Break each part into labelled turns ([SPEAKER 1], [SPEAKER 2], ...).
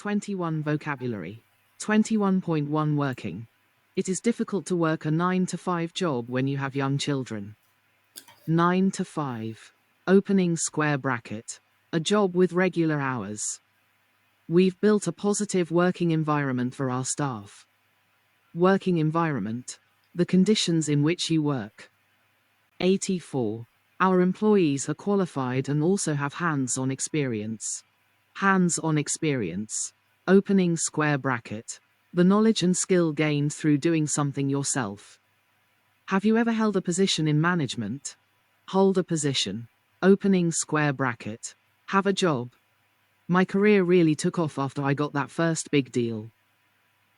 [SPEAKER 1] 21 Vocabulary. 21.1 Working. It is difficult to work a 9-to-5 job when you have young children. 9 to 5. Opening square bracket. A job with regular hours. We've built a positive working environment for our staff. Working environment. The conditions in which you work. 84. Our employees are qualified and also have hands-on experience. Hands-on experience. Opening square bracket. The knowledge and skill gained through doing something yourself. Have you ever held a position in management? Hold a position. Opening square bracket. Have a job. My career really took off after I got that first big deal.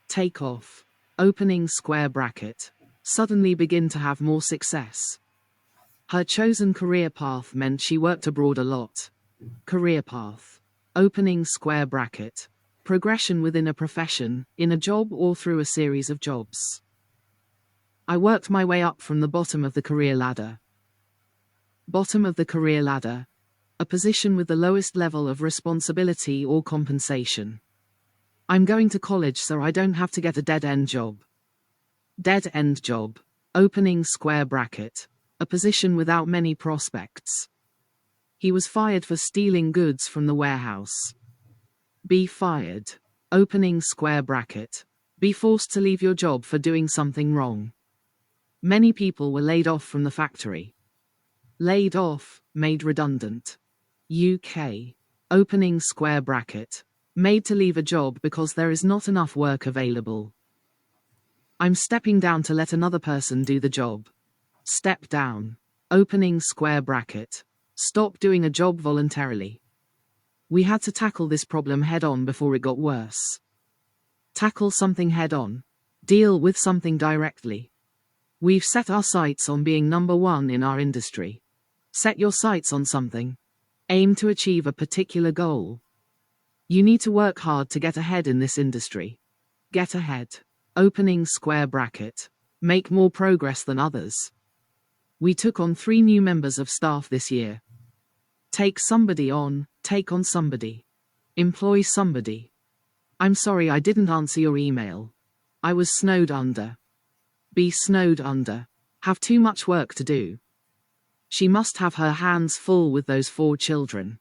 [SPEAKER 1] Take off. Opening square bracket. Suddenly begin to have more success. Her chosen career path meant she worked abroad a lot. Career path. Opening square bracket. Progression within a profession, in a job or through a series of jobs. I worked my way up from the bottom of the career ladder. Bottom of the career ladder. A position with the lowest level of responsibility or compensation. I'm going to college so I don't have to get a dead-end job. Dead-end job. Opening square bracket. A position without many prospects. He was fired for stealing goods from the warehouse. Be fired. Opening square bracket. Be forced to leave your job for doing something wrong. Many people were laid off from the factory. Laid off, made redundant. UK. Opening square bracket. Made to leave a job because there is not enough work available. I'm stepping down to let another person do the job. Step down. Opening square bracket. Stop doing a job voluntarily. We had to tackle this problem head-on before it got worse. Tackle something head-on. Deal with something directly. We've set our sights on being number one in our industry. Set your sights on something. Aim to achieve a particular goal. You need to work hard to get ahead in this industry. Get ahead. Opening square bracket. Make more progress than others. We took on 3 new members of staff this year. Take somebody on, take on somebody. Employ somebody. I'm sorry I didn't answer your email. I was snowed under. Be snowed under. Have too much work to do. She must have her hands full with those 4 children.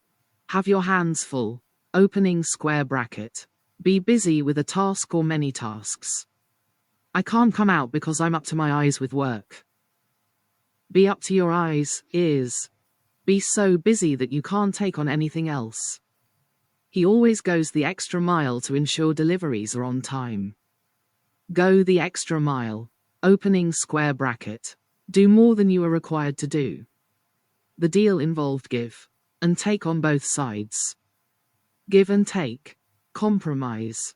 [SPEAKER 1] Have your hands full. Opening square bracket. Be busy with a task or many tasks. I can't come out because I'm up to my eyes with work. Be up to your eyes, ears. Be so busy that you can't take on anything else. He always goes the extra mile to ensure deliveries are on time. Go the extra mile. Opening square bracket. Do more than you are required to do. The deal involved give and take on both sides. Give and take. Compromise.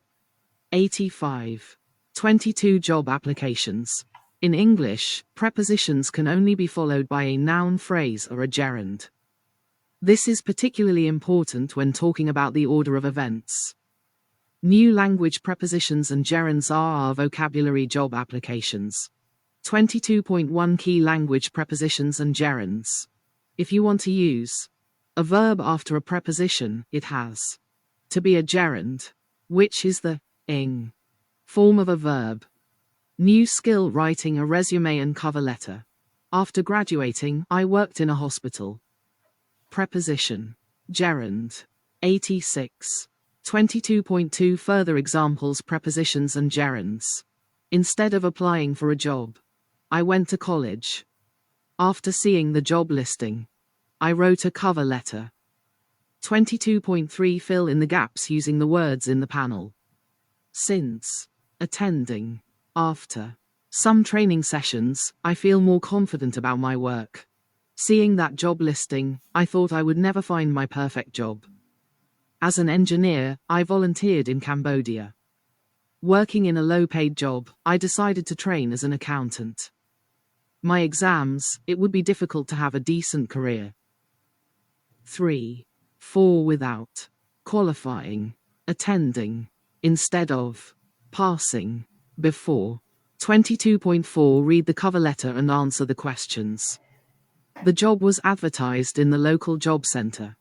[SPEAKER 1] 85. 22 Job applications. In English, prepositions can only be followed by a noun phrase or a gerund. This is particularly important when talking about the order of events. New language prepositions and gerunds are our vocabulary job applications. 22.1 Key language prepositions and gerunds. If you want to use a verb after a preposition, it has to be a gerund, which is the ing form of a verb. New skill: writing a resume and cover letter. After graduating, I worked in a hospital. Preposition. Gerund. 86. 22.2 Further examples: prepositions and gerunds. Instead of applying for a job, I went to college. After seeing the job listing, I wrote a cover letter. 22.3 Fill in the gaps using the words in the panel. Since. Attending. After some training sessions, I feel more confident about my work. Seeing that job listing, I thought I would never find my perfect job. As an engineer, I volunteered in Cambodia. Working in a low-paid job, I decided to train as an accountant. My exams: it would be difficult to have a decent career. 3. 4 Without qualifying. Attending. Instead of. Passing. Before. 22.4 Read the cover letter and answer the questions. The job was advertised in the local job center.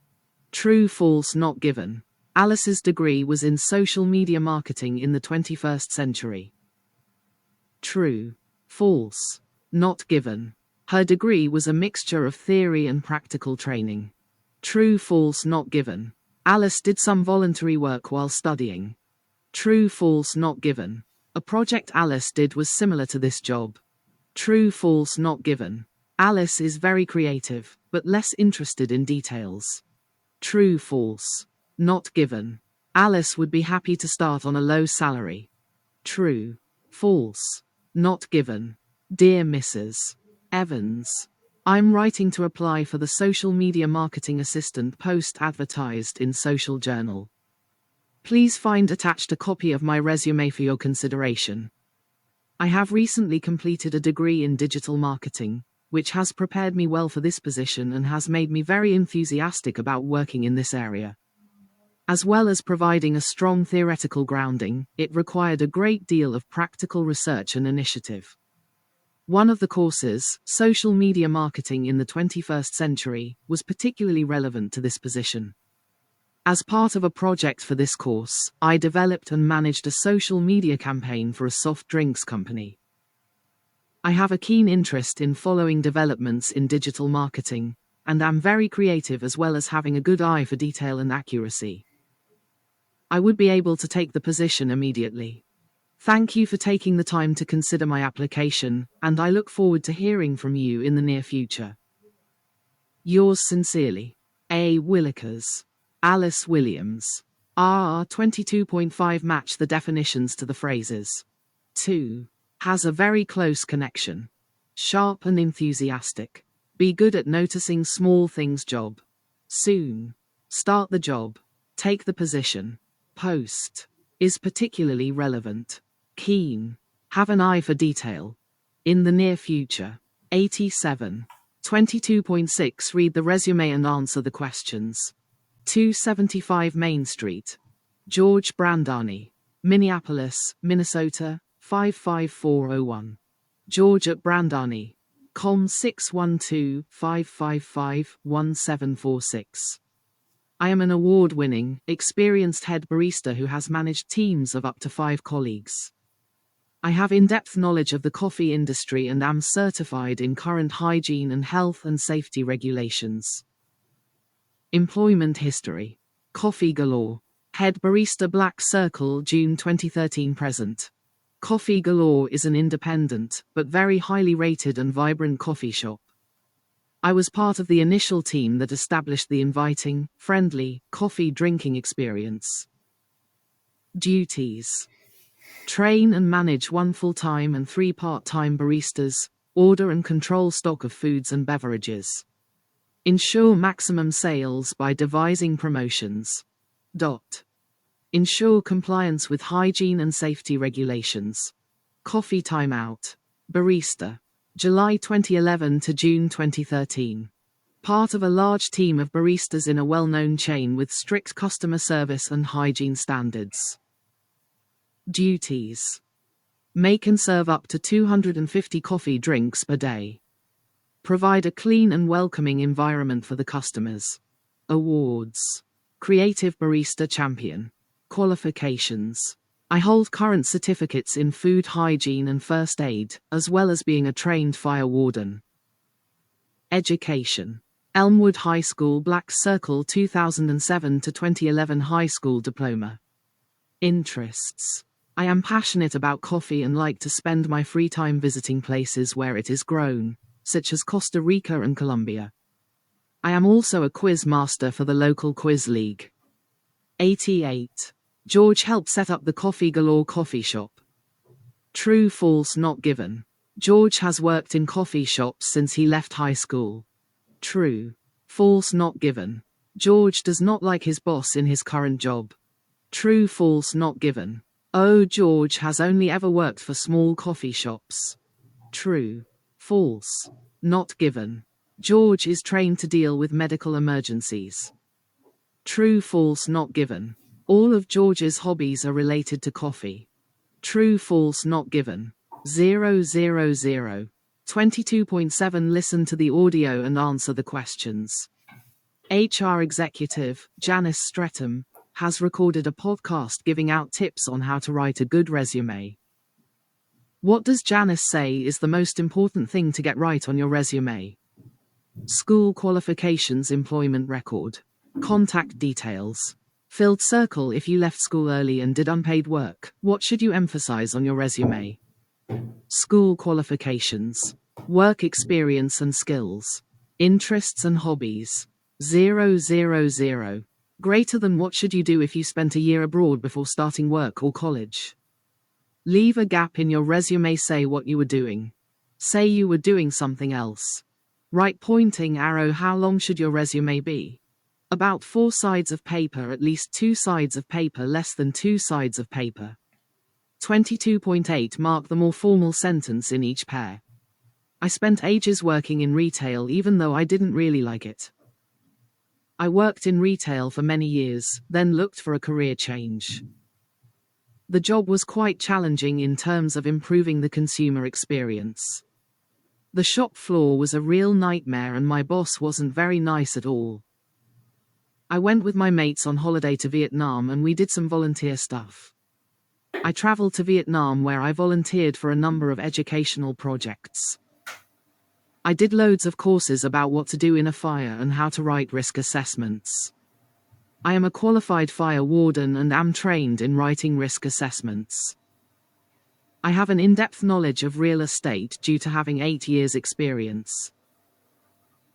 [SPEAKER 1] True, false, not given. Alice's degree was in social media marketing in the 21st century. True. False. Not given. Her degree was a mixture of theory and practical training. True. False. Not given. Alice did some voluntary work while studying. True. False. Not given. A project Alice did was similar to this job. True. False. Not given. Alice is very creative, but less interested in details. True. False. Not given. Alice would be happy to start on a low salary. True. False. Not given. Dear Mrs. Evans, I'm writing to apply for the social media marketing assistant post advertised in Social Journal. Please find attached a copy of my resume for your consideration. I have recently completed a degree in digital marketing, which has prepared me well for this position and has made me very enthusiastic about working in this area. As well as providing a strong theoretical grounding, it required a great deal of practical research and initiative. One of the courses, Social Media Marketing in the 21st Century, was particularly relevant to this position. As part of a project for this course, I developed and managed a social media campaign for a soft drinks company. I have a keen interest in following developments in digital marketing, and am very creative as well as having a good eye for detail and accuracy. I would be able to take the position immediately. Thank you for taking the time to consider my application, and I look forward to hearing from you in the near future. Yours sincerely, A. Willikers. Alice Williams. RR 22.5 match the definitions to the phrases. 2. Has a very close connection. Sharp and enthusiastic. Be good at noticing small things. Job. Soon. Start the job. Take the position. Post. Is particularly relevant. Keen. Have an eye for detail. In the near future. 87. 22.6 Read the resume and answer the questions. 275 Main Street. George Brandani. Minneapolis, Minnesota, 55401. George at Brandani. com 612-555-1746. I am an award-winning, experienced head barista who has managed teams of up to 5 colleagues. I have in-depth knowledge of the coffee industry and am certified in current hygiene and health and safety regulations. Employment history. Coffee Galore. Head barista Black Circle June 2013 present. Coffee Galore is an independent, but very highly rated and vibrant coffee shop. I was part of the initial team that established the inviting, friendly, coffee drinking experience. Duties. Train and manage 1 full-time and 3 part-time baristas, order and control stock of foods and beverages. Ensure maximum sales by devising promotions. Ensure compliance with hygiene and safety regulations. Coffee timeout. Barista. July 2011 to June 2013. Part of a large team of baristas in a well-known chain with strict customer service and hygiene standards. Duties. Make and serve up to 250 coffee drinks per day. Provide a clean and welcoming environment for the customers. Awards. Creative Barista Champion. Qualifications. I hold current certificates in food hygiene and first aid, as well as being a trained fire warden. Education. Elmwood High School Black Circle 2007 to 2011 High School Diploma. Interests. I am passionate about coffee and like to spend my free time visiting places where it is grown, such as Costa Rica and Colombia. I am also a quiz master for the local quiz league. 88. George helped set up the Coffee Galore coffee shop. True, false, not given. George has worked in coffee shops since he left high school. True. False, not given. George does not like his boss in his current job. True, false, not given. Oh, George has only ever worked for small coffee shops. True. False. Not given. George is trained to deal with medical emergencies. True, false, not given. All of George's hobbies are related to coffee. True, false, not given. 000. 22.7 Listen to the audio and answer the questions. HR Executive, Janice Streatham, has recorded a podcast giving out tips on how to write a good resume. What does Janice say is the most important thing to get right on your resume? School qualifications, employment record, contact details. Filled circle if you left school early and did unpaid work. What should you emphasize on your resume? School qualifications, work experience and skills, interests and hobbies. 000. Greater than what should you do if you spent a year abroad before starting work or college? Leave a gap in your resume, say what you were doing. Say you were doing something else. Right pointing arrow. How long should your resume be? About 4 sides of paper, at least 2 sides of paper, less than 2 sides of paper. 22.8. Mark the more formal sentence in each pair. I spent ages working in retail even though I didn't really like it. I worked in retail for many years, then looked for a career change. The job was quite challenging in terms of improving the consumer experience. The shop floor was a real nightmare and my boss wasn't very nice at all. I went with my mates on holiday to Vietnam and we did some volunteer stuff. I traveled to Vietnam where I volunteered for a number of educational projects. I did loads of courses about what to do in a fire and how to write risk assessments. I am a qualified fire warden and am trained in writing risk assessments. I have an in-depth knowledge of real estate due to having 8 years experience.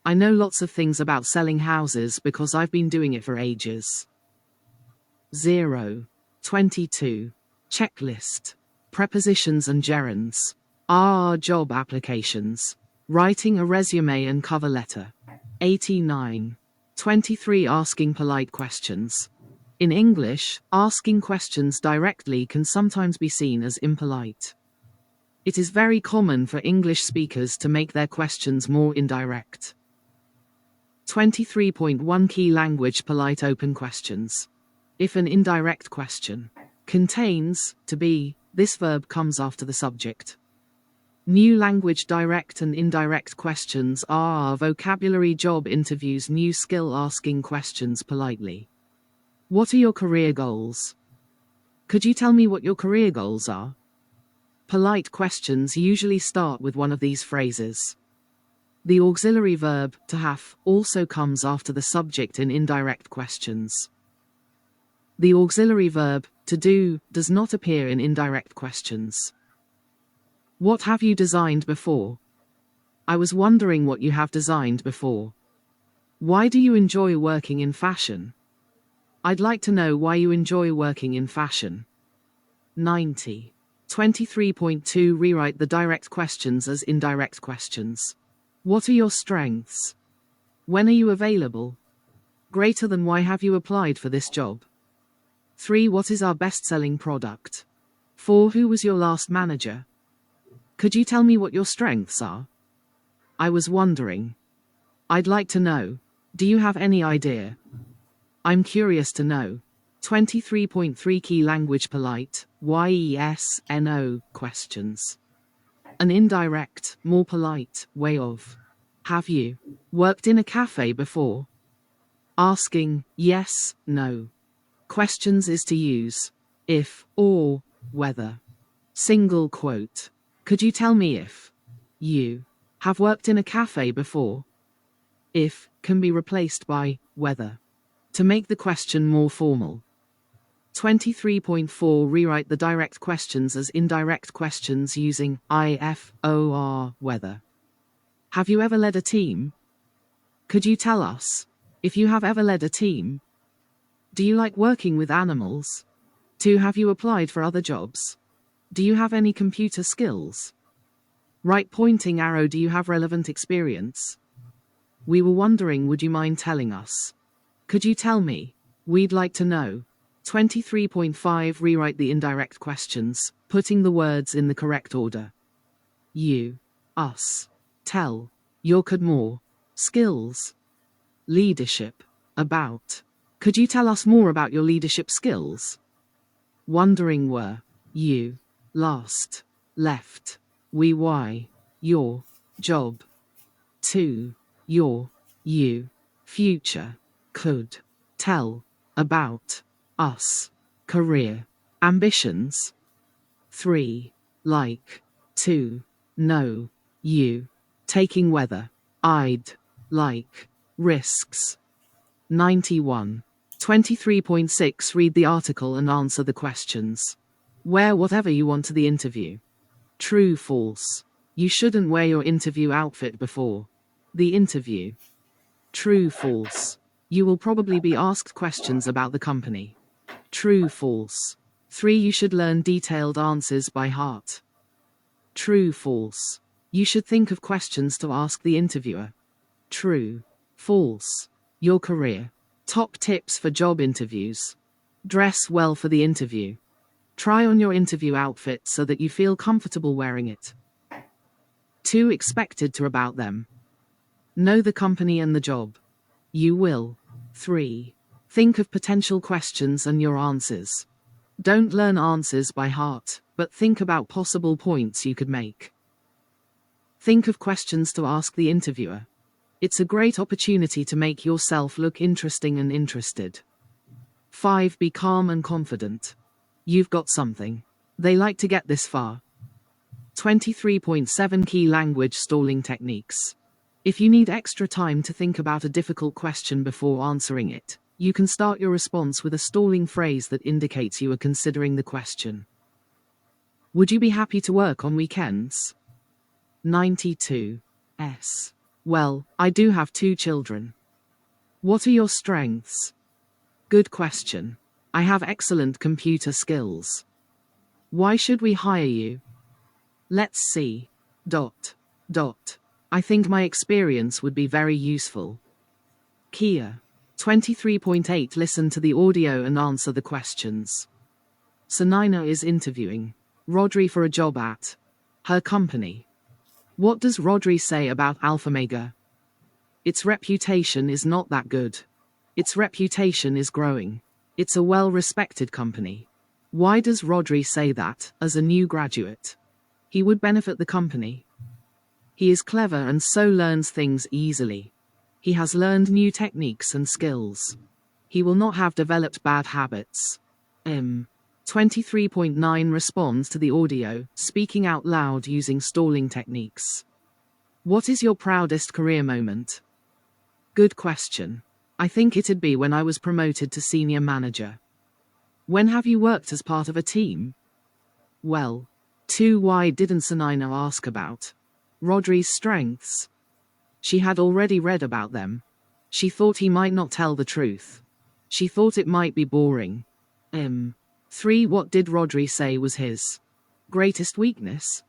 [SPEAKER 1] I know lots of things about selling houses because I've been doing it for ages. 22. Checklist. Prepositions and gerunds. Job applications. Writing a resume and cover letter. 89. 23. Asking polite questions. In English, asking questions directly can sometimes be seen as impolite. It is very common for English speakers to make their questions more indirect. 23.1. Key language polite open questions. If an indirect question contains to be, this verb comes after the subject. New language direct and indirect questions are vocabulary job interviews. New skill asking questions politely. What are your career goals? Could you tell me what your career goals are? Polite questions usually start with one of these phrases. The auxiliary verb, to have, also comes after the subject in indirect questions. The auxiliary verb, to do, does not appear in indirect questions. What have you designed before? I was wondering what you have designed before. Why do you enjoy working in fashion? I'd like to know why you enjoy working in fashion. 90. 23.2. Rewrite the direct questions as indirect questions. What are your strengths? When are you available? Greater than why have you applied for this job? 3. What is our best-selling product? 4. Who was your last manager? Could you tell me what your strengths are? I was wondering. I'd like to know. Do you have any idea? I'm curious to know. 23.3. Key language polite, yes/no questions. An indirect, more polite way of. Have you worked in a cafe before? Asking yes, no questions is to use if or whether. Single quote. Could you tell me if you have worked in a cafe before? If can be replaced by whether to make the question more formal. 23.4. Rewrite the direct questions as indirect questions using if, or, whether. Have you ever led a team? Could you tell us if you have ever led a team? Do you like working with animals? 2. Have you applied for other jobs? Do you have any computer skills? Right pointing arrow. Do you have relevant experience? We were wondering, would you mind telling us? Could you tell me? We'd like to know. 23.5. Rewrite the indirect questions, putting the words in the correct order. You, us, tell, your, could more, skills, leadership, about. Could you tell us more about your leadership skills? Wondering were, you, last, left, we, why, your, job. 2. Your, you, future, could, tell, about, us, career, ambitions. 3. Like. 2. No, you, taking weather, I'd, like, risks. 91. 23.6 Read the article and answer the questions. Wear whatever you want to the interview. True, false. You shouldn't wear your interview outfit before the interview. True, false. You will probably be asked questions about the company. True, false. 3. You should learn detailed answers by heart. True, false. You should think of questions to ask the interviewer. True, false. Your career. Top tips for job interviews. Dress well for the interview. Try on your interview outfit so that you feel comfortable wearing it. 2. Expected to about them. Know the company and the job. You will. 3. Think of potential questions and your answers. Don't learn answers by heart, but think about possible points you could make. Think of questions to ask the interviewer. It's a great opportunity to make yourself look interesting and interested. 5. Be calm and confident. You've got something. They like to get this far. 23.7 Key language stalling techniques. If you need extra time to think about a difficult question before answering it, you can start your response with a stalling phrase that indicates you are considering the question. Would you be happy to work on weekends? 92. S. Well, I do have 2 children. What are your strengths? Good question. I have excellent computer skills. Why should we hire you? Let's see. I think my experience would be very useful. Kia. 23.8 Listen to the audio and answer the questions. Sunina is interviewing Rodri for a job at her company. What does Rodri say about Alphamega? Its reputation is not that good. Its reputation is growing. It's a well-respected company. Why does Rodri say that, as a new graduate? He would benefit the company. He is clever and so learns things easily. He has learned new techniques and skills. He will not have developed bad habits. 23.9 Responds to the audio, speaking out loud using stalling techniques. What is your proudest career moment? Good question. I think it'd be when I was promoted to senior manager. When have you worked as part of a team? Well, 2. Why didn't Sunina ask about Rodri's strengths? She had already read about them. She thought he might not tell the truth. She thought it might be boring. 3. What did Rodri say was his greatest weakness?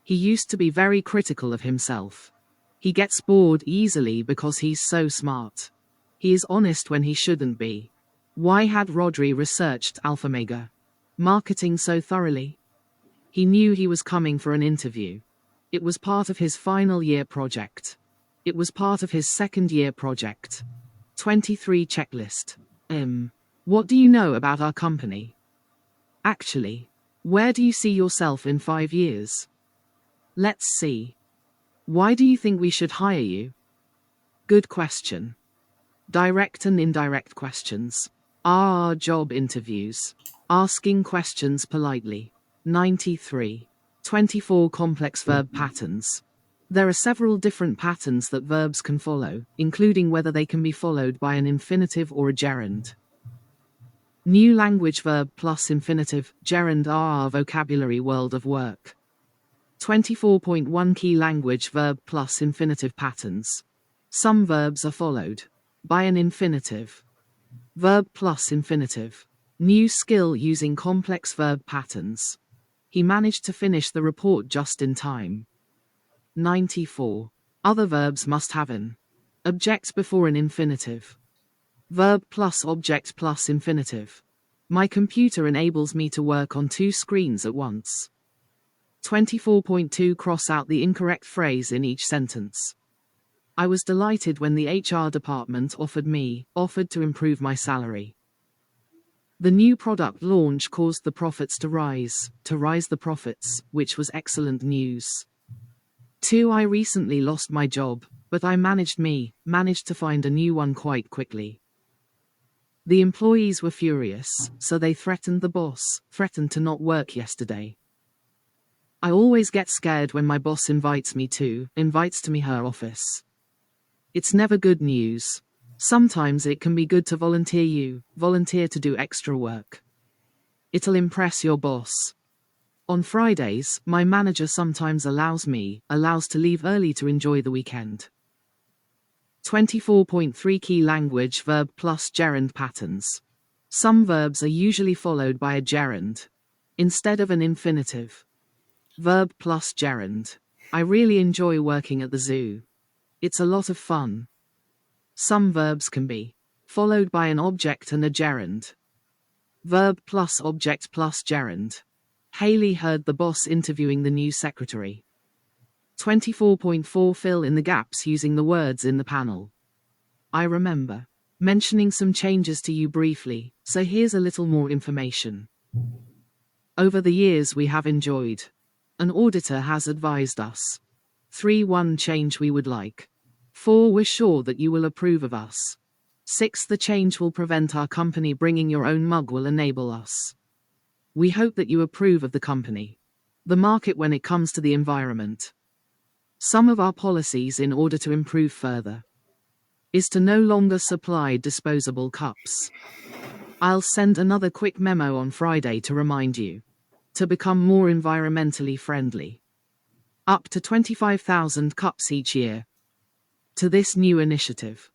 [SPEAKER 1] He used to be very critical of himself. He gets bored easily because he's so smart. He is honest when he shouldn't be. Why had Rodri researched Alphamega marketing so thoroughly? He knew he was coming for an interview. It was part of his final year project. It was part of his second year project. 23 Checklist. What do you know about our company? Actually, where do you see yourself in 5 years? Let's see. Why do you think we should hire you? Good question. Direct and indirect questions. Are job interviews. Asking questions politely. 93. 24 Complex verb patterns. There are several different patterns that verbs can follow, including whether they can be followed by an infinitive or a gerund. New language verb plus infinitive, gerund are our vocabulary world of work. 24.1 Key language verb plus infinitive patterns. Some verbs are followed by an infinitive. Verb plus infinitive. New skill using complex verb patterns. He managed to finish the report just in time. 94. Other verbs must have an object before an infinitive. Verb plus object plus infinitive. My computer enables me to work on 2 screens at once. 24.2 Cross out the incorrect phrase in each sentence. I was delighted when the HR department offered to improve my salary. The new product launch caused the profits to rise the profits, which was excellent news. 2. I recently lost my job, but I managed to find a new one quite quickly. The employees were furious, so they threatened the boss, threatened to not work yesterday. I always get scared when my boss invites to me her office. It's never good news. Sometimes it can be good to volunteer to do extra work. It'll impress your boss. On Fridays, my manager sometimes allows to leave early to enjoy the weekend. 24.3 Key language verb plus gerund patterns. Some verbs are usually followed by a gerund instead of an infinitive. Verb plus gerund. I really enjoy working at the zoo. It's a lot of fun. Some verbs can be followed by an object and a gerund. Verb plus object plus gerund. Haley heard the boss interviewing the new secretary. 24.4 Fill in the gaps using the words in the panel. I remember mentioning some changes to you briefly, so here's a little more information. Over the years we have enjoyed. An auditor has advised us. 3. One change we would like. 4. We're sure that you will approve of us. 6. The change will prevent our company bringing your own mug will enable us. We hope that you approve of the company. The market when it comes to the environment. Some of our policies in order to improve further is to no longer supply disposable cups. I'll send another quick memo on Friday to remind you to become more environmentally friendly. Up to 25,000 cups each year to this new initiative.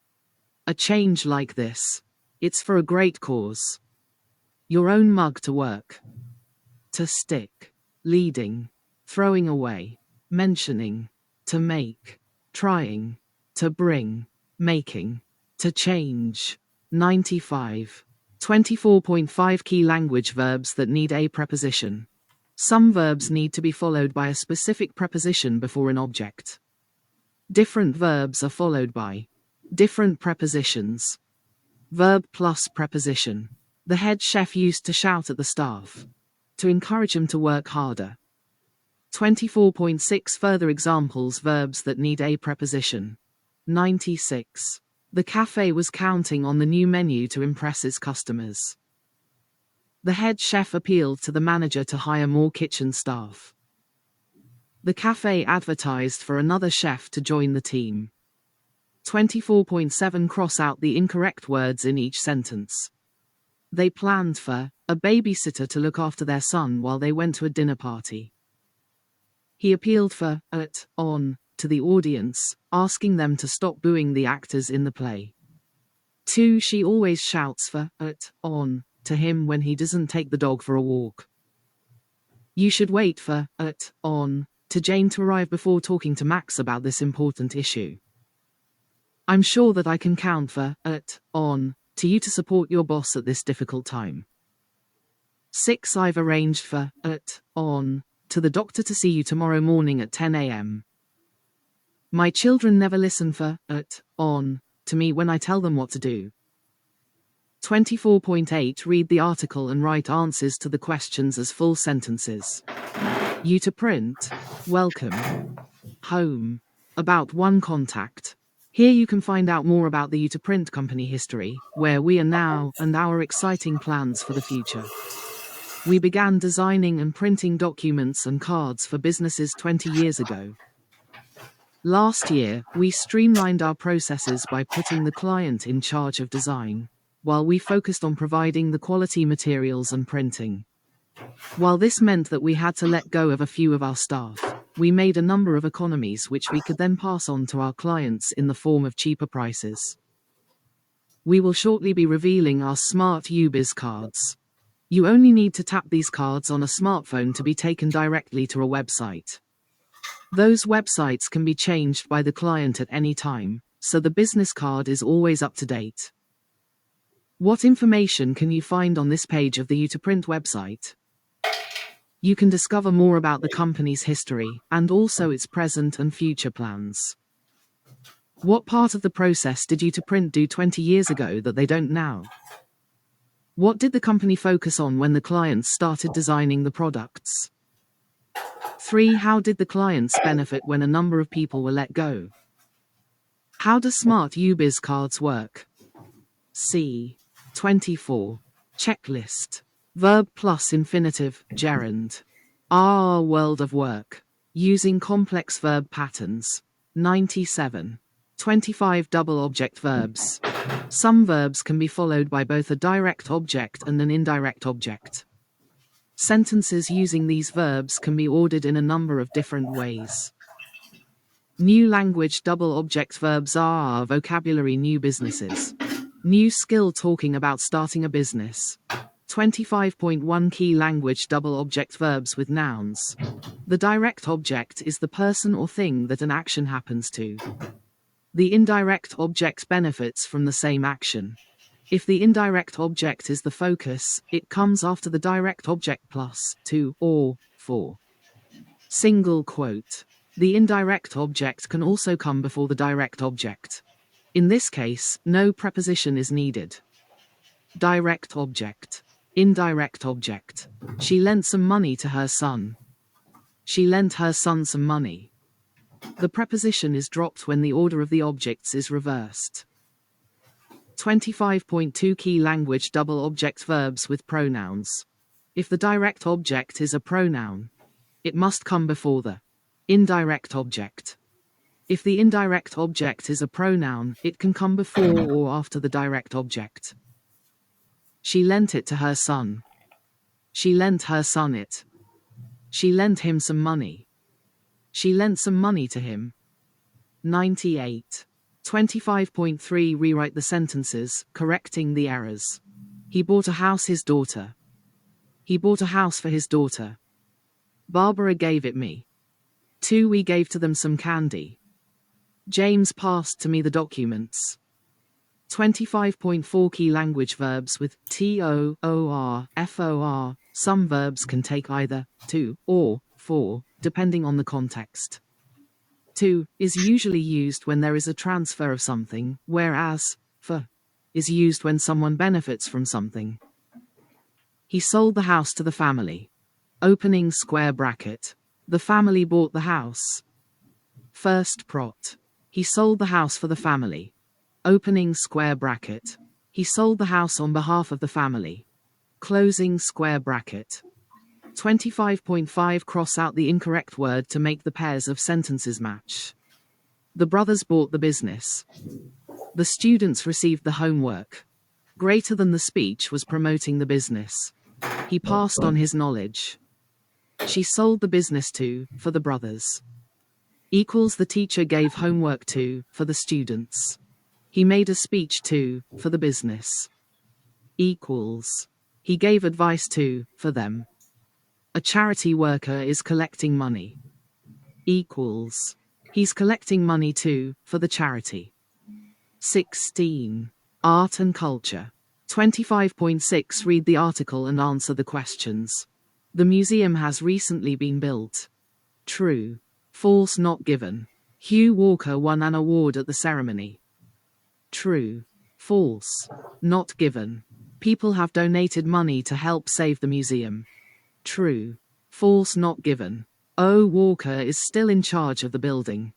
[SPEAKER 1] A change like this, it's for a great cause. Your own mug to work. To stick. Leading. Throwing away. Mentioning. To make. Trying. To bring. Making. To change. 95. 24.5 Key language verbs that need a preposition. Some verbs need to be followed by a specific preposition before an object. Different verbs are followed by different prepositions. Verb plus preposition. The head chef used to shout at the staff to encourage them to work harder. 24.6 Further examples verbs that need a preposition. 96. The cafe was counting on the new menu to impress its customers. The head chef appealed to the manager to hire more kitchen staff. The cafe advertised for another chef to join the team. 24.7 Cross out the incorrect words in each sentence. They planned for a babysitter to look after their son while they went to a dinner party. He appealed for on to the audience, asking them to stop booing the actors in the play. 2. She always shouts for on to him when he doesn't take the dog for a walk. You should wait for on to Jane to arrive before talking to Max about this important issue. I'm sure that I can count for on to you to support your boss at this difficult time. 6. I've arranged for on to the doctor to see you tomorrow morning at 10 a.m. My children never listen for on to me when I tell them what to do. 24.8 Read the article and write answers to the questions as full sentences. You to print. Welcome. Home. About one contact. Here you can find out more about the U2Print company history, where we are now, and our exciting plans for the future. We began designing and printing documents and cards for businesses 20 years ago. Last year, we streamlined our processes by putting the client in charge of design, while we focused on providing the quality materials and printing. While this meant that we had to let go of a few of our staff, we made a number of economies which we could then pass on to our clients in the form of cheaper prices. We will shortly be revealing our smart UBiz cards. You only need to tap these cards on a smartphone to be taken directly to a website. Those websites can be changed by the client at any time, so the business card is always up to date. What information can you find on this page of the U2Print website? You can discover more about the company's history, and also its present and future plans. What part of the process did U2Print do 20 years ago that they don't now? What did the company focus on when the clients started designing the products? 3. How did the clients benefit when a number of people were let go? How do smart UBiz cards work? C. 24. Checklist. Verb plus infinitive, gerund. Our world of work. Using complex verb patterns. 97. 25 double object verbs. Some verbs can be followed by both a direct object and an indirect object. Sentences using these verbs can be ordered in a number of different ways. New language double object verbs are vocabulary new businesses. New skill talking about starting a business. 25.1 Key language double object verbs with nouns. The direct object is the person or thing that an action happens to. The indirect object benefits from the same action. If the indirect object is the focus, it comes after the direct object plus, to, or, for. Single quote. The indirect object can also come before the direct object. In this case, no preposition is needed. Direct object. Indirect object. She lent some money to her son. She lent her son some money. The preposition is dropped when the order of the objects is reversed. 25.2 Key language double object verbs with pronouns. If the direct object is a pronoun, it must come before the indirect object. If the indirect object is a pronoun, it can come before or after the direct object. She lent it to her son. She lent her son it. She lent him some money. She lent some money to him. 98. 25.3 Rewrite the sentences, correcting the errors. He bought a house his daughter. He bought a house for his daughter. Barbara gave it me. 2 We gave to them some candy. James passed to me the documents. 25.4 Key language verbs with to, or, for. Some verbs can take either to or for, depending on the context. To is usually used when there is a transfer of something, whereas for is used when someone benefits from something. He sold the house to the family. Opening square bracket. The family bought the house. First prot. He sold the house for the family. Opening square bracket. He sold the house on behalf of the family. Closing square bracket. 25.5 Cross out the incorrect word to make the pairs of sentences match. The brothers bought the business. The students received the homework. Greater than the speech was promoting the business. He passed on his knowledge. She sold the business to, for the brothers. Equals the teacher gave homework to, for the students. He made a speech to, for the business. Equals. He gave advice to, for them. A charity worker is collecting money. Equals. He's collecting money to, for the charity. 16. Art and culture. 25.6 Read the article and answer the questions. The museum has recently been built. True. False not given. Hugh Walker won an award at the ceremony. True. False. Not given. People have donated money to help save the museum. True. False not given. O. Walker is still in charge of the building.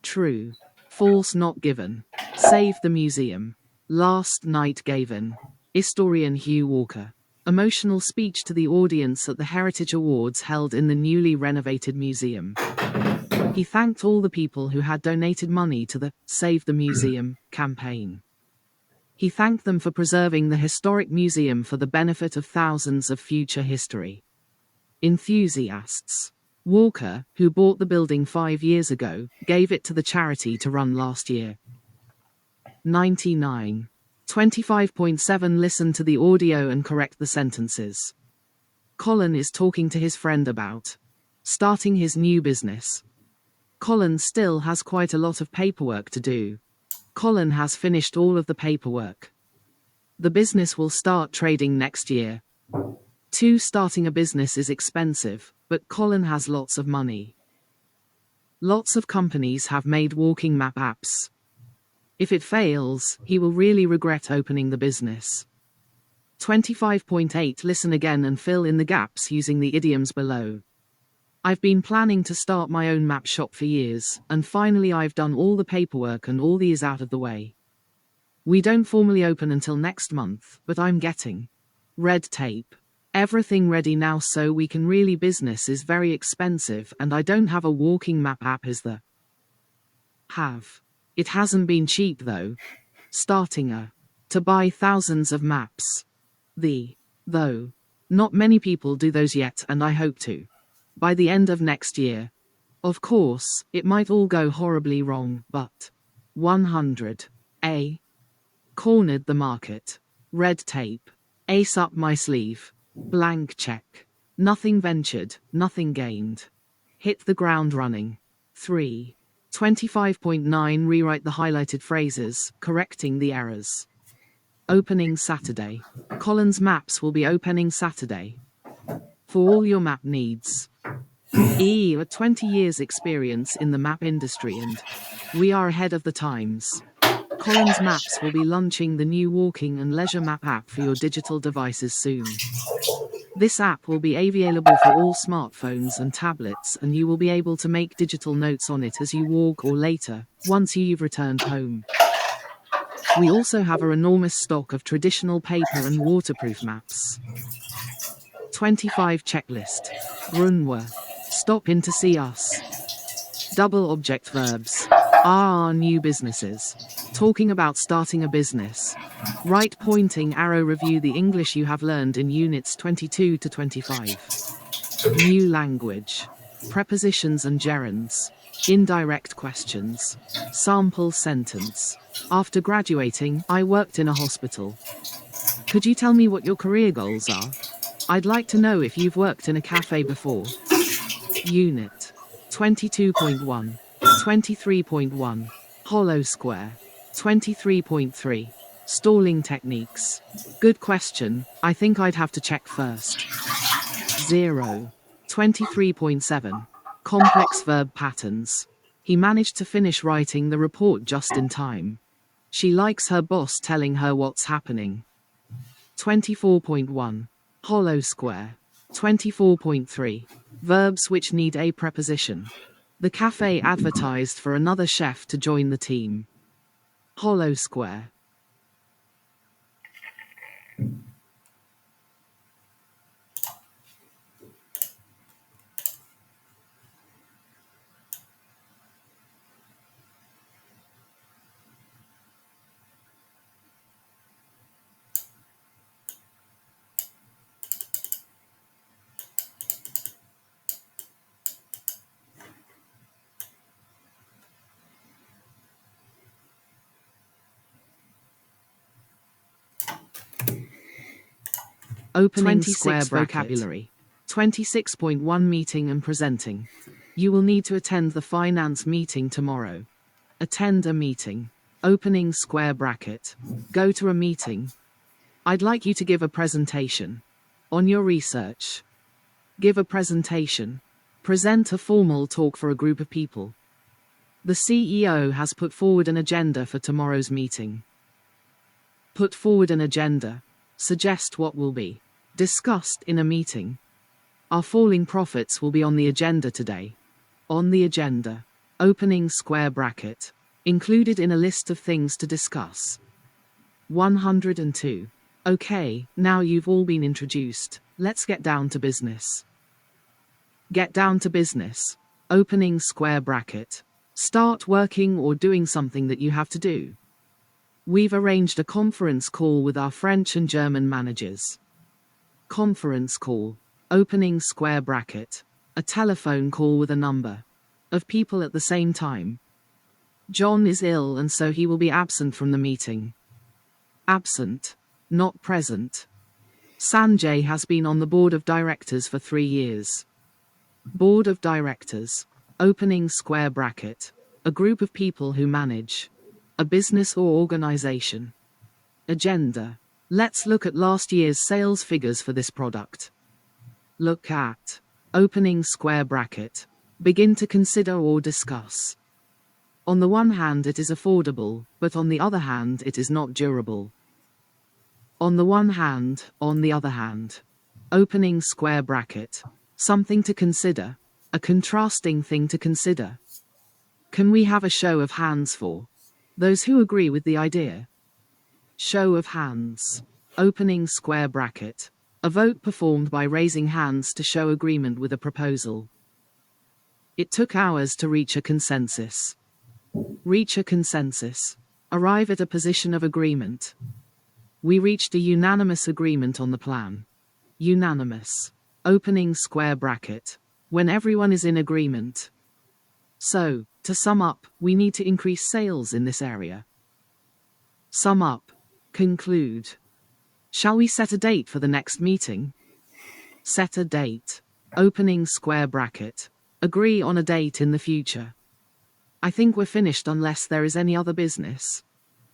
[SPEAKER 1] True. False not given. Save the museum. Last night given. Historian Hugh Walker. Emotional speech to the audience at the Heritage Awards held in the newly renovated museum. He thanked all the people who had donated money to the Save the Museum campaign. He thanked them for preserving the historic museum for the benefit of thousands of future history enthusiasts. Walker, who bought the building 5 years ago, gave it to the charity to run last year. 99. 25.7 Listen to the audio and correct the sentences. Colin is talking to his friend about starting his new business. Colin still has quite a lot of paperwork to do. Colin has finished all of the paperwork. The business will start trading next year. 2 Starting a business is expensive, but Colin has lots of money. Lots of companies have made walking map apps. If it fails, he will really regret opening the business. 25.8 Listen again and fill in the gaps using the idioms below. I've been planning to start my own map shop for years, and finally I've done all the paperwork and all these out of the way. We don't formally open until next month, but I'm getting red tape. Everything ready now so we can really. Business is very expensive and I don't have a walking map app is the have. It hasn't been cheap though. Starting to buy thousands of maps. Though. Not many people do those yet and I hope to. By the end of next year. Of course, it might all go horribly wrong, but 100. Cornered the market. Red tape. Ace up my sleeve. Blank check. Nothing ventured, nothing gained. Hit the ground running. 3. 25.9 Rewrite the highlighted phrases, correcting the errors. Opening Saturday. Collins Maps will be opening Saturday. For all your map needs. A 20 years experience in the map industry and we are ahead of the times. Collins Maps will be launching the new walking and leisure map app for your digital devices soon. This app will be available for all smartphones and tablets and you will be able to make digital notes on it as you walk or later, once you've returned home. We also have an enormous stock of traditional paper and waterproof maps. 25 Checklist. Grunwa. Stop in to see us. Double object verbs. Are new businesses. Talking about starting a business. Right pointing arrow. Review the English you have learned in units 22 to 25. New language. Prepositions and gerunds. Indirect questions. Sample sentence. After graduating, I worked in a hospital. Could you tell me what your career goals are? I'd like to know if you've worked in a cafe before. Unit 22.1, 23.1, Hollow Square, 23.3, Stalling techniques. Good question, I think I'd have to check first. 0, 23.7, Complex verb patterns. He managed to finish writing the report just in time. She likes her boss telling her what's happening. 24.1, Hollow Square, 24.3, verbs which need a preposition. The cafe advertised for another chef to join the team. Hollow Square. Opening square vocabulary. 26.1 Meeting and presenting. You will need to attend the finance meeting tomorrow. Attend a meeting. Opening square bracket. Go to a meeting. I'd like you to give a presentation. On your research. Give a presentation. Present a formal talk for a group of people. The CEO has put forward an agenda for tomorrow's meeting. Put forward an agenda. Suggest what will be discussed in a meeting. Our falling profits will be on the agenda today. On the agenda. Opening square bracket. Included in a list of things to discuss. 102. Okay, now you've all been introduced, let's get down to business. Get down to business. Opening square bracket. Start working or doing something that you have to do. We've arranged a conference call with our French and German managers. Conference call. Opening square bracket. A telephone call with a number of people at the same time. John is ill and so he will be absent from the meeting. Absent. Not present. Sanjay has been on the board of directors for 3 years. Board of directors. Opening square bracket. A group of people who manage a business or organization. Agenda. Let's look at last year's sales figures for this product. Look at. Opening square bracket. Begin to consider or discuss. On the one hand it is affordable, but on the other hand it is not durable. On the one hand, on the other hand. Opening square bracket. Something to consider. A contrasting thing to consider. Can we have a show of hands for those who agree with the idea? Show of hands. Opening square bracket. A vote performed by raising hands to show agreement with a proposal. It took hours to reach a consensus. Reach a consensus. Arrive at a position of agreement. We reached a unanimous agreement on the plan. Unanimous. Opening square bracket. When everyone is in agreement. So, to sum up, we need to increase sales in this area. Sum up. Conclude. Shall we set a date for the next meeting? Set a date. Opening square bracket. Agree on a date in the future. I think we're finished unless there is any other business.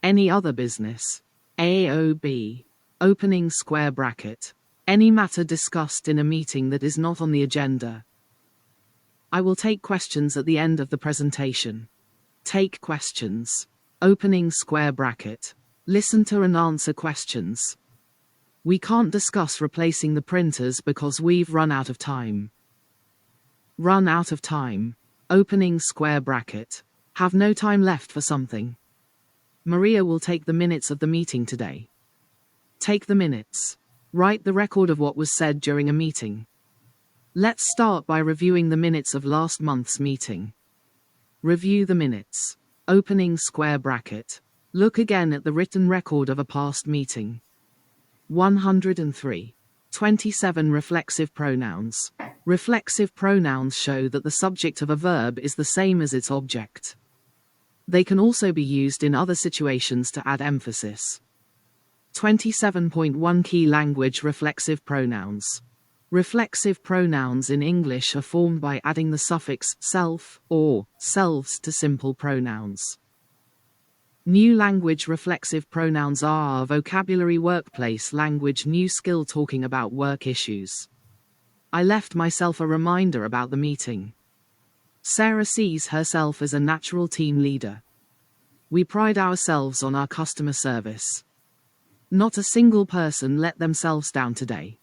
[SPEAKER 1] Any other business. AOB. Opening square bracket. Any matter discussed in a meeting that is not on the agenda. I will take questions at the end of the presentation. Take questions. Opening square bracket. Listen to and answer questions. We can't discuss replacing the printers because we've run out of time. Run out of time. Opening square bracket. Have no time left for something. Maria will take the minutes of the meeting today. Take the minutes. Write the record of what was said during a meeting. Let's start by reviewing the minutes of last month's meeting. Review the minutes. Opening square bracket. Look again at the written record of a past meeting. 103. 27 reflexive pronouns. Reflexive pronouns show that the subject of a verb is the same as its object. They can also be used in other situations to add emphasis. 27.1 Key language reflexive pronouns. Reflexive pronouns in English are formed by adding the suffix self or selves to simple pronouns. New language reflexive pronouns are vocabulary workplace language new skill talking about work issues. I left myself a reminder about the meeting. Sarah sees herself as a natural team leader. We pride ourselves on our customer service. Not a single person let themselves down today.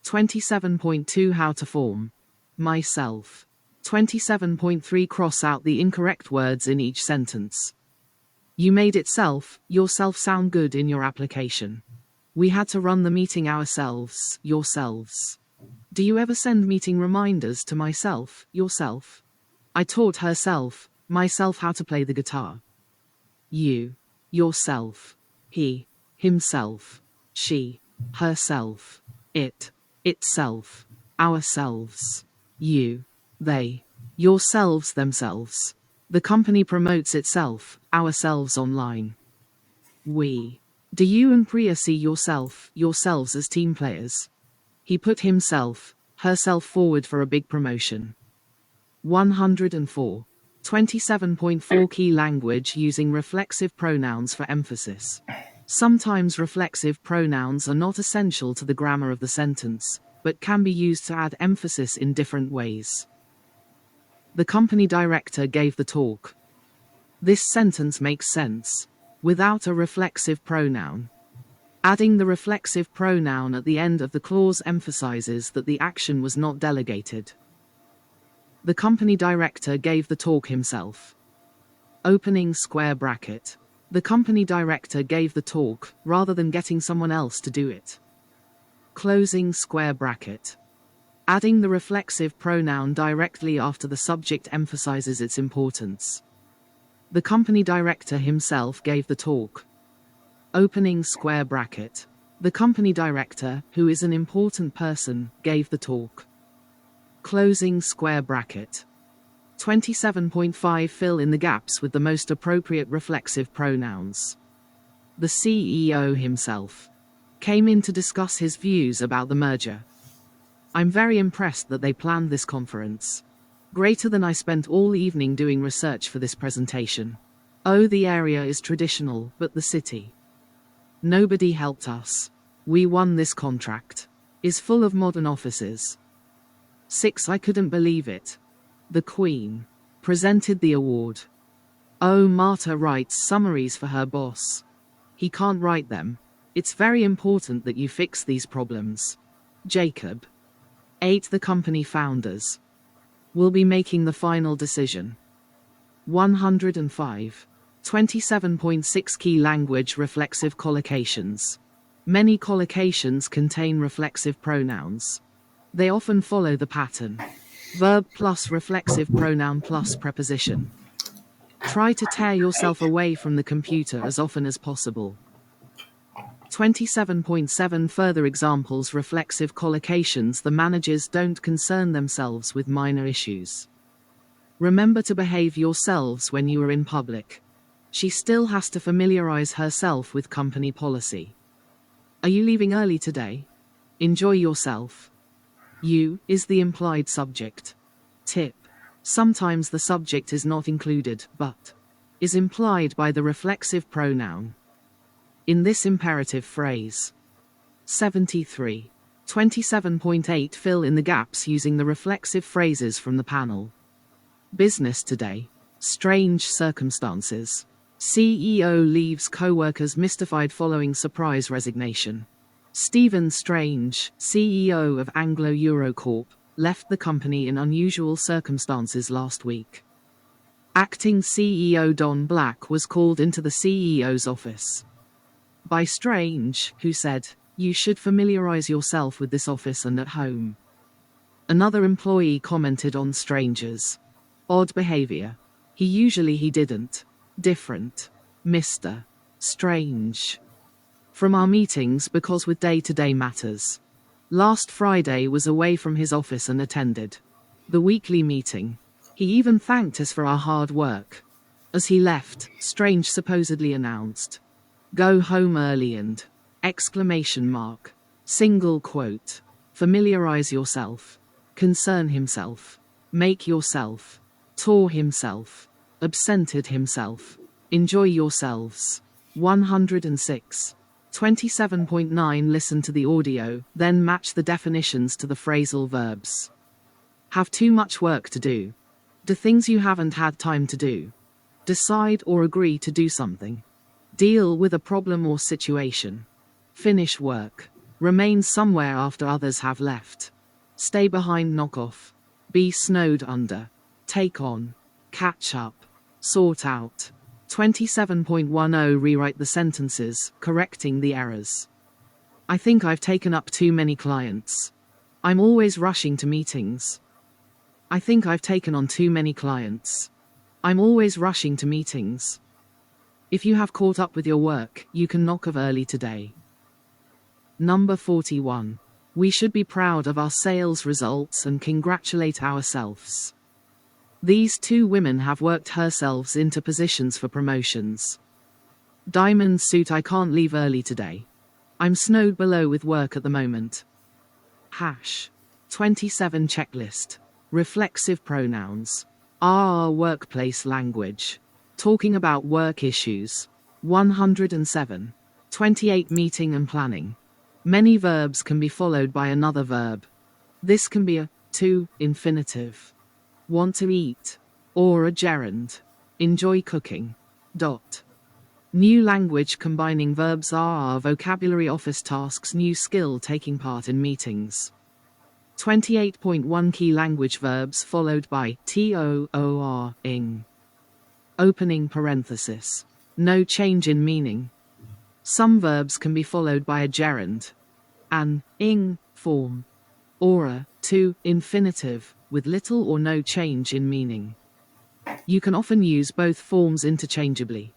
[SPEAKER 1] 27.2 How to form. Myself. 27.3 Cross out the incorrect words in each sentence. You made itself, yourself sound good in your application. We had to run the meeting ourselves, yourselves. Do you ever send meeting reminders to myself, yourself? I taught herself, myself how to play the guitar. You, yourself. He, himself. She, herself. It, itself. Ourselves. You, they. Yourselves themselves. The company promotes itself, ourselves online. We. Do you and Priya see yourselves as team players? He put himself, herself forward for a big promotion. 104. 27.4 Key language using reflexive pronouns for emphasis. Sometimes reflexive pronouns are not essential to the grammar of the sentence, but can be used to add emphasis in different ways. The company director gave the talk. This sentence makes sense. Without a reflexive pronoun. Adding the reflexive pronoun at the end of the clause emphasizes that the action was not delegated. The company director gave the talk himself. Opening square bracket. The company director gave the talk, rather than getting someone else to do it. Closing square bracket. Adding the reflexive pronoun directly after the subject emphasizes its importance. The company director himself gave the talk. Opening square bracket. The company director, who is an important person, gave the talk. Closing square bracket. 27.5 Fill in the gaps with the most appropriate reflexive pronouns. The CEO himself came in to discuss his views about the merger. I'm very impressed that they planned this conference. Greater than I spent all evening doing research for this presentation. Oh, the area is traditional, but the city. Nobody helped us. We won this contract. Is full of modern offices. 6 I couldn't believe it. The Queen presented the award. Oh, Marta writes summaries for her boss. He can't write them. It's very important that you fix these problems. Jacob. 8 The company founders will be making the final decision. 105. 27.6 Key language reflexive collocations. Many collocations contain reflexive pronouns. They often follow the pattern: verb plus reflexive pronoun plus preposition. Try to tear yourself away from the computer as often as possible. 27.7 Further examples: reflexive collocations. The managers don't concern themselves with minor issues. Remember to behave yourselves when you are in public. She still has to familiarize herself with company policy. Are you leaving early today? Enjoy yourself. You is the implied subject. Tip: sometimes the subject is not included, but is implied by the reflexive pronoun in this imperative phrase. 73. 27.8 Fill in the gaps using the reflexive phrases from the panel. Business today. Strange circumstances. CEO leaves co-workers mystified following surprise resignation. Stephen Strange, CEO of Anglo Eurocorp, left the company in unusual circumstances last week. Acting CEO Don Black was called into the CEO's office by Strange, who said, "You should familiarize yourself with this office and at home." Another employee commented on Strange's odd behavior. He didn't. Different. Mr. Strange. From our meetings because with day-to-day matters. Last Friday was away from his office and attended the weekly meeting. He even thanked us for our hard work. As he left, Strange supposedly announced, "Go home early and exclamation mark. Single quote. Familiarize yourself. Concern himself. Make yourself. Tore himself. Absented himself. Enjoy yourselves." 106. 27.9 Listen to the audio, then match the definitions to the phrasal verbs. Have too much work to do. Do things you haven't had time to do. Decide or agree to do something. Deal with a problem or situation. Finish work. Remain somewhere after others have left. Stay behind, knock off. Be snowed under. Take on. Catch up. Sort out. 27.10 Rewrite the sentences, correcting the errors. I think I've taken up too many clients. I'm always rushing to meetings. I think I've taken on too many clients. I'm always rushing to meetings. If you have caught up with your work, you can knock off early today. Number 41. We should be proud of our sales results and congratulate ourselves. These two women have worked herselves into positions for promotions. Diamond suit: I can't leave early today. I'm snowed below with work at the moment. 27 Checklist. Reflexive pronouns. Our workplace language. Talking about work issues. 107. 28 Meeting and planning. Many verbs can be followed by another verb. This can be a to infinitive. Want to eat, or a gerund. Enjoy cooking. New language combining verbs are vocabulary, office tasks, new skill, taking part in meetings. 28.1 Key language verbs followed by to-or-ing. Opening parenthesis. No change in meaning. Some verbs can be followed by a gerund, an ing form, or a to infinitive with little or no change in meaning. You can often use both forms interchangeably.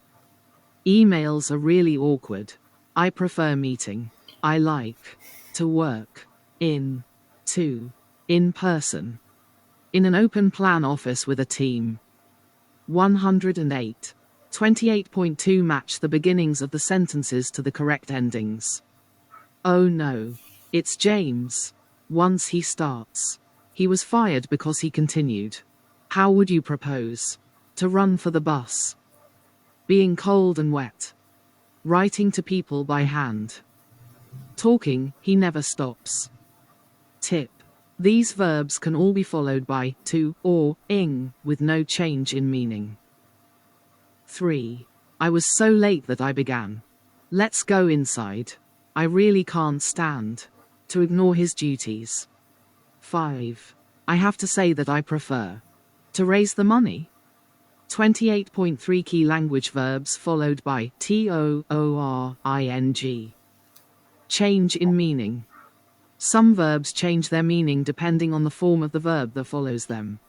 [SPEAKER 1] Emails are really awkward. I prefer meeting. I like to work in person. In an open plan office with a team. 108. 28.2 Match the beginnings of the sentences to the correct endings. Oh no. It's James. Once he starts. He was fired because he continued. How would you propose to run for the bus? Being cold and wet. Writing to people by hand. Talking, he never stops. Tip. These verbs can all be followed by to or ing with no change in meaning. 3. I was so late that I began. Let's go inside. I really can't stand to ignore his duties. 5. I have to say that I prefer to raise the money. 28.3 Key language verbs followed by TOORING. Change in meaning. Some verbs change their meaning depending on the form of the verb that follows them.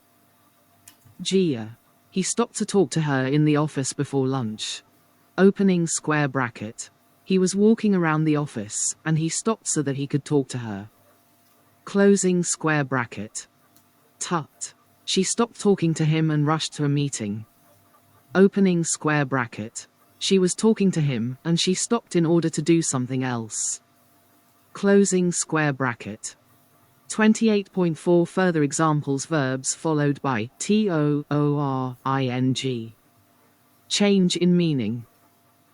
[SPEAKER 1] Gia. He stopped to talk to her in the office before lunch. Opening square bracket. He was walking around the office, and he stopped so that he could talk to her. Closing square bracket. Tut. She stopped talking to him and rushed to a meeting. Opening square bracket. She was talking to him, and she stopped in order to do something else. Closing square bracket. 28.4 Further examples verbs followed by TOORING. Change in meaning.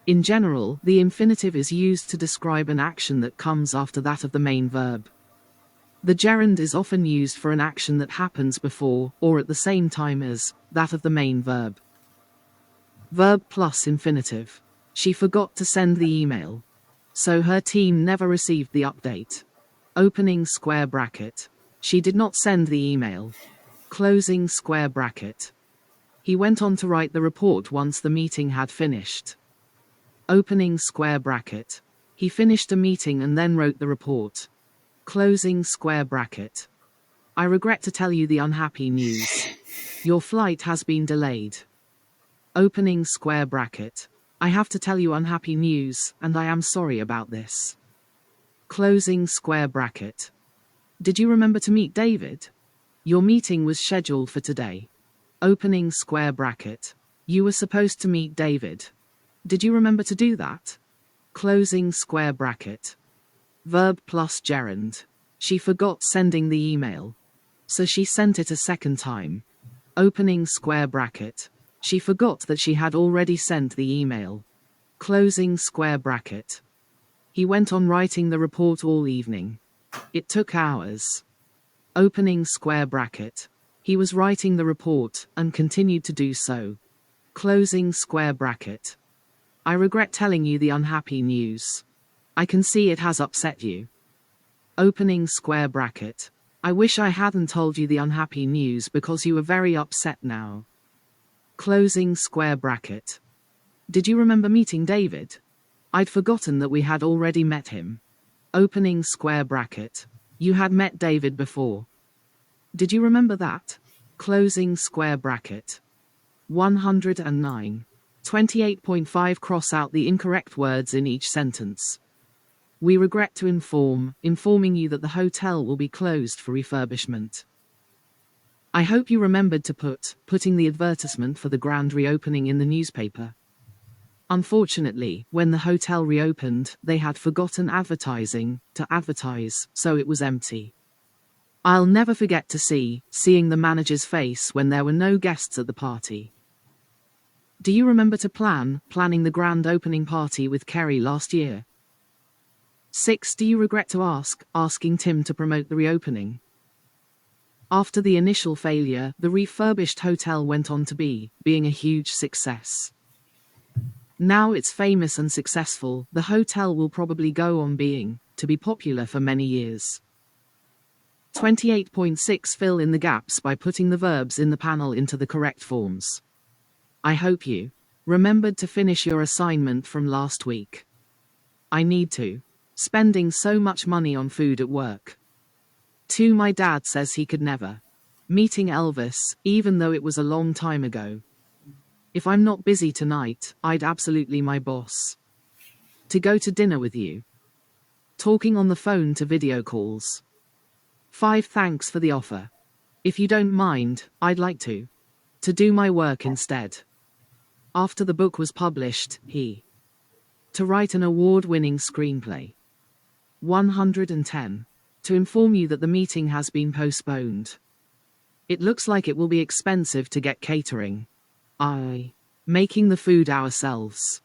[SPEAKER 1] In general, the infinitive is used to describe an action that comes after that of the main verb. The gerund is often used for an action that happens before, or at the same time as, that of the main verb. Verb plus infinitive. She forgot to send the email. So her team never received the update. Opening square bracket. She did not send the email. Closing square bracket. He went on to write the report once the meeting had finished. Opening square bracket. He finished a meeting and then wrote the report. Closing square bracket. I regret to tell you the unhappy news. Your flight has been delayed. Opening square bracket. I have to tell you unhappy news, and I am sorry about this. Closing square bracket. Did you remember to meet David? Your meeting was scheduled for today. Opening square bracket. You were supposed to meet David. Did you remember to do that? Closing square bracket. Verb plus gerund. She forgot sending the email. So she sent it a second time. Opening square bracket. She forgot that she had already sent the email. Closing square bracket. He went on writing the report all evening. It took hours. Opening square bracket. He was writing the report and continued to do so. Closing square bracket. I regret telling you the unhappy news. I can see it has upset you. Opening square bracket. I wish I hadn't told you the unhappy news because you were very upset now. Closing square bracket. Did you remember meeting David? I'd forgotten that we had already met him. Opening square bracket. You had met David before. Did you remember that? Closing square bracket. 109. 28.5 Cross out the incorrect words in each sentence. We regret to informing you that the hotel will be closed for refurbishment. I hope you remembered to putting the advertisement for the grand reopening in the newspaper. Unfortunately, when the hotel reopened, they had forgotten advertising to advertise, so it was empty. I'll never forget to seeing the manager's face when there were no guests at the party. Do you remember to planning the grand opening party with Kerry last year? 6. Do you regret to asking Tim to promote the reopening? After the initial failure, the refurbished hotel went on to being a huge success. Now it's famous and successful, the hotel will probably go on to be popular for many years. 28.6 Fill in the gaps by putting the verbs in the panel into the correct forms. I hope you remembered to finish your assignment from last week. I need to. Spending so much money on food at work. 2. My dad says he could never. Meeting Elvis, even though it was a long time ago. If I'm not busy tonight, I'd absolutely my boss. To go to dinner with you. Talking on the phone to video calls. 5. Thanks for the offer. If you don't mind, I'd like to do my work instead. After the book was published, to write an award-winning screenplay. 110. To inform you that the meeting has been postponed. It looks like it will be expensive to get catering. Making the food ourselves.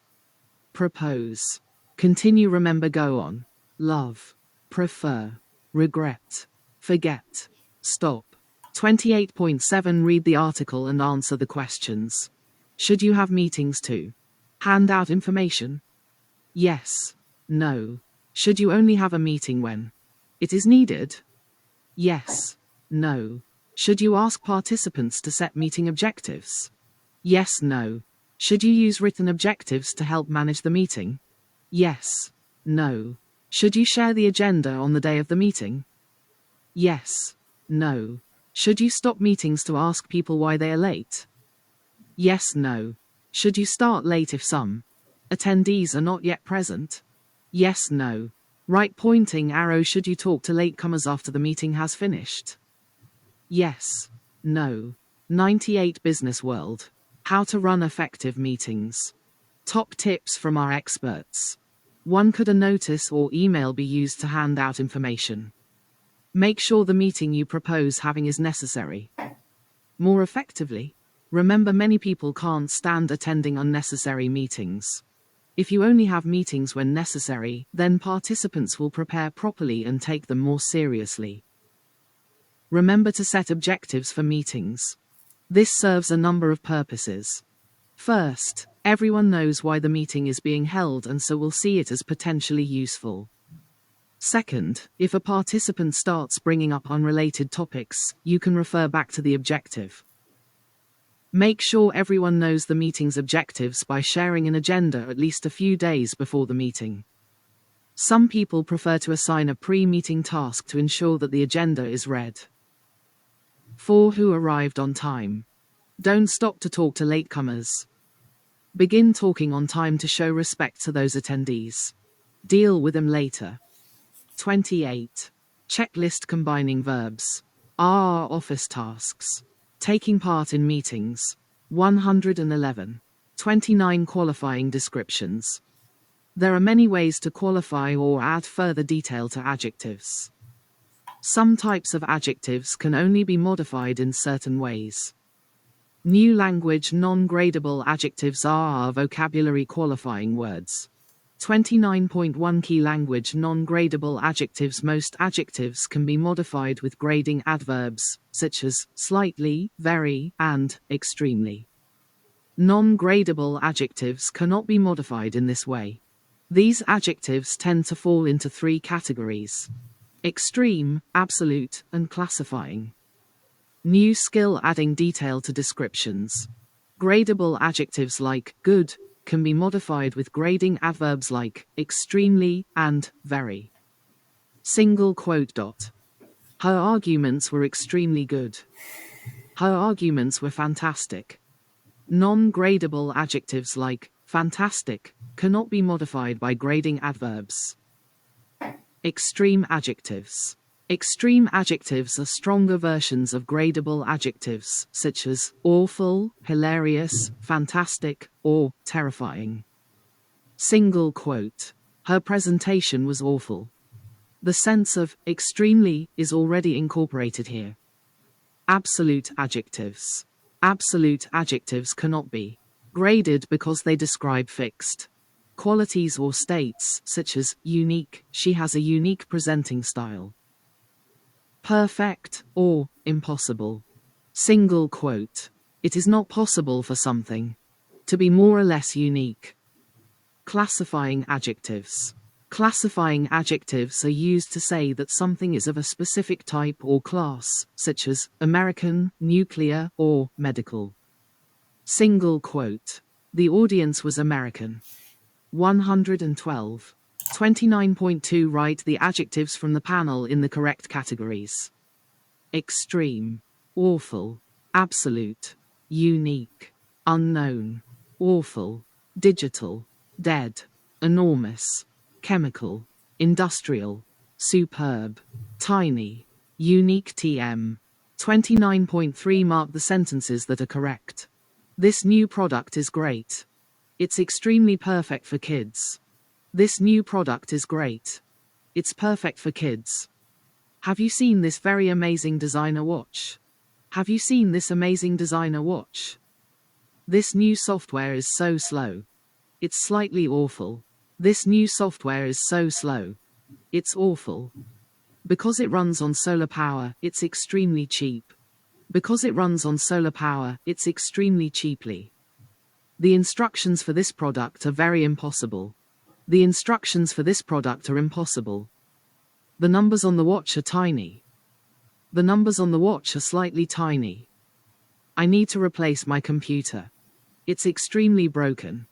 [SPEAKER 1] Propose. Continue, remember, go on. Love. Prefer. Regret. Forget. Stop. 28.7 Read the article and answer the questions. Should you have meetings to hand out information? Yes. No. Should you only have a meeting when it is needed? Yes. No. Should you ask participants to set meeting objectives? Yes, no. Should you use written objectives to help manage the meeting? Yes. No. Should you share the agenda on the day of the meeting? Yes. No. Should you stop meetings to ask people why they are late? Yes, no. Should you start late if some attendees are not yet present? Yes, no. Right pointing arrow. Should you talk to latecomers after the meeting has finished? Yes. No. 98 Business World. How to run effective meetings. Top tips from our experts. 1. Could a notice or email be used to hand out information? Make sure the meeting you propose having is necessary. More effectively, remember many people can't stand attending unnecessary meetings. If you only have meetings when necessary, then participants will prepare properly and take them more seriously. Remember to set objectives for meetings. This serves a number of purposes. First, everyone knows why the meeting is being held and so will see it as potentially useful. Second, if a participant starts bringing up unrelated topics, you can refer back to the objective. Make sure everyone knows the meeting's objectives by sharing an agenda at least a few days before the meeting. Some people prefer to assign a pre-meeting task to ensure that the agenda is read. 4. Who arrived on time? Don't stop to talk to latecomers. Begin talking on time to show respect to those attendees. Deal with them later. 28. Checklist combining verbs. Are office tasks. Taking part in meetings. 111. 29 qualifying descriptions. There are many ways to qualify or add further detail to adjectives. Some types of adjectives can only be modified in certain ways. New language non-gradable adjectives are vocabulary qualifying words. 29.1 Key language non-gradable adjectives. Most adjectives can be modified with grading adverbs, such as slightly, very, and extremely. Non-gradable adjectives cannot be modified in this way. These adjectives tend to fall into 3 categories: extreme, absolute, and classifying. New skill adding detail to descriptions. Gradable adjectives like good can be modified with grading adverbs like extremely and very. Single quote dot. Her arguments were extremely good. Her arguments were fantastic. Non-gradable adjectives like fantastic cannot be modified by grading adverbs. Extreme adjectives. Extreme adjectives are stronger versions of gradable adjectives, such as awful, hilarious, fantastic, or terrifying. Single quote. Her presentation was awful. The sense of extremely is already incorporated here. Absolute adjectives. Absolute adjectives cannot be graded because they describe fixed qualities or states, such as unique. She has a unique presenting style. Perfect, or impossible. Single quote. It is not possible for something to be more or less unique. Classifying adjectives. Classifying adjectives are used to say that something is of a specific type or class, such as American, nuclear, or medical. Single quote. The audience was American. 112. 29.2 Write the adjectives from the panel in the correct categories. Extreme, awful, absolute, unique, unknown, awful, digital, dead, enormous, chemical, industrial, superb, tiny, unique. TM 29.3 Mark the sentences that are correct. This new product is great. It's extremely perfect for kids. This new product is great. It's perfect for kids. Have you seen this very amazing designer watch? Have you seen this amazing designer watch? This new software is so slow. It's slightly awful. This new software is so slow. It's awful. Because it runs on solar power, it's extremely cheap. Because it runs on solar power, it's extremely cheaply. The instructions for this product are very impossible. The instructions for this product are impossible. The numbers on the watch are tiny. The numbers on the watch are slightly tiny. I need to replace my computer. It's extremely broken.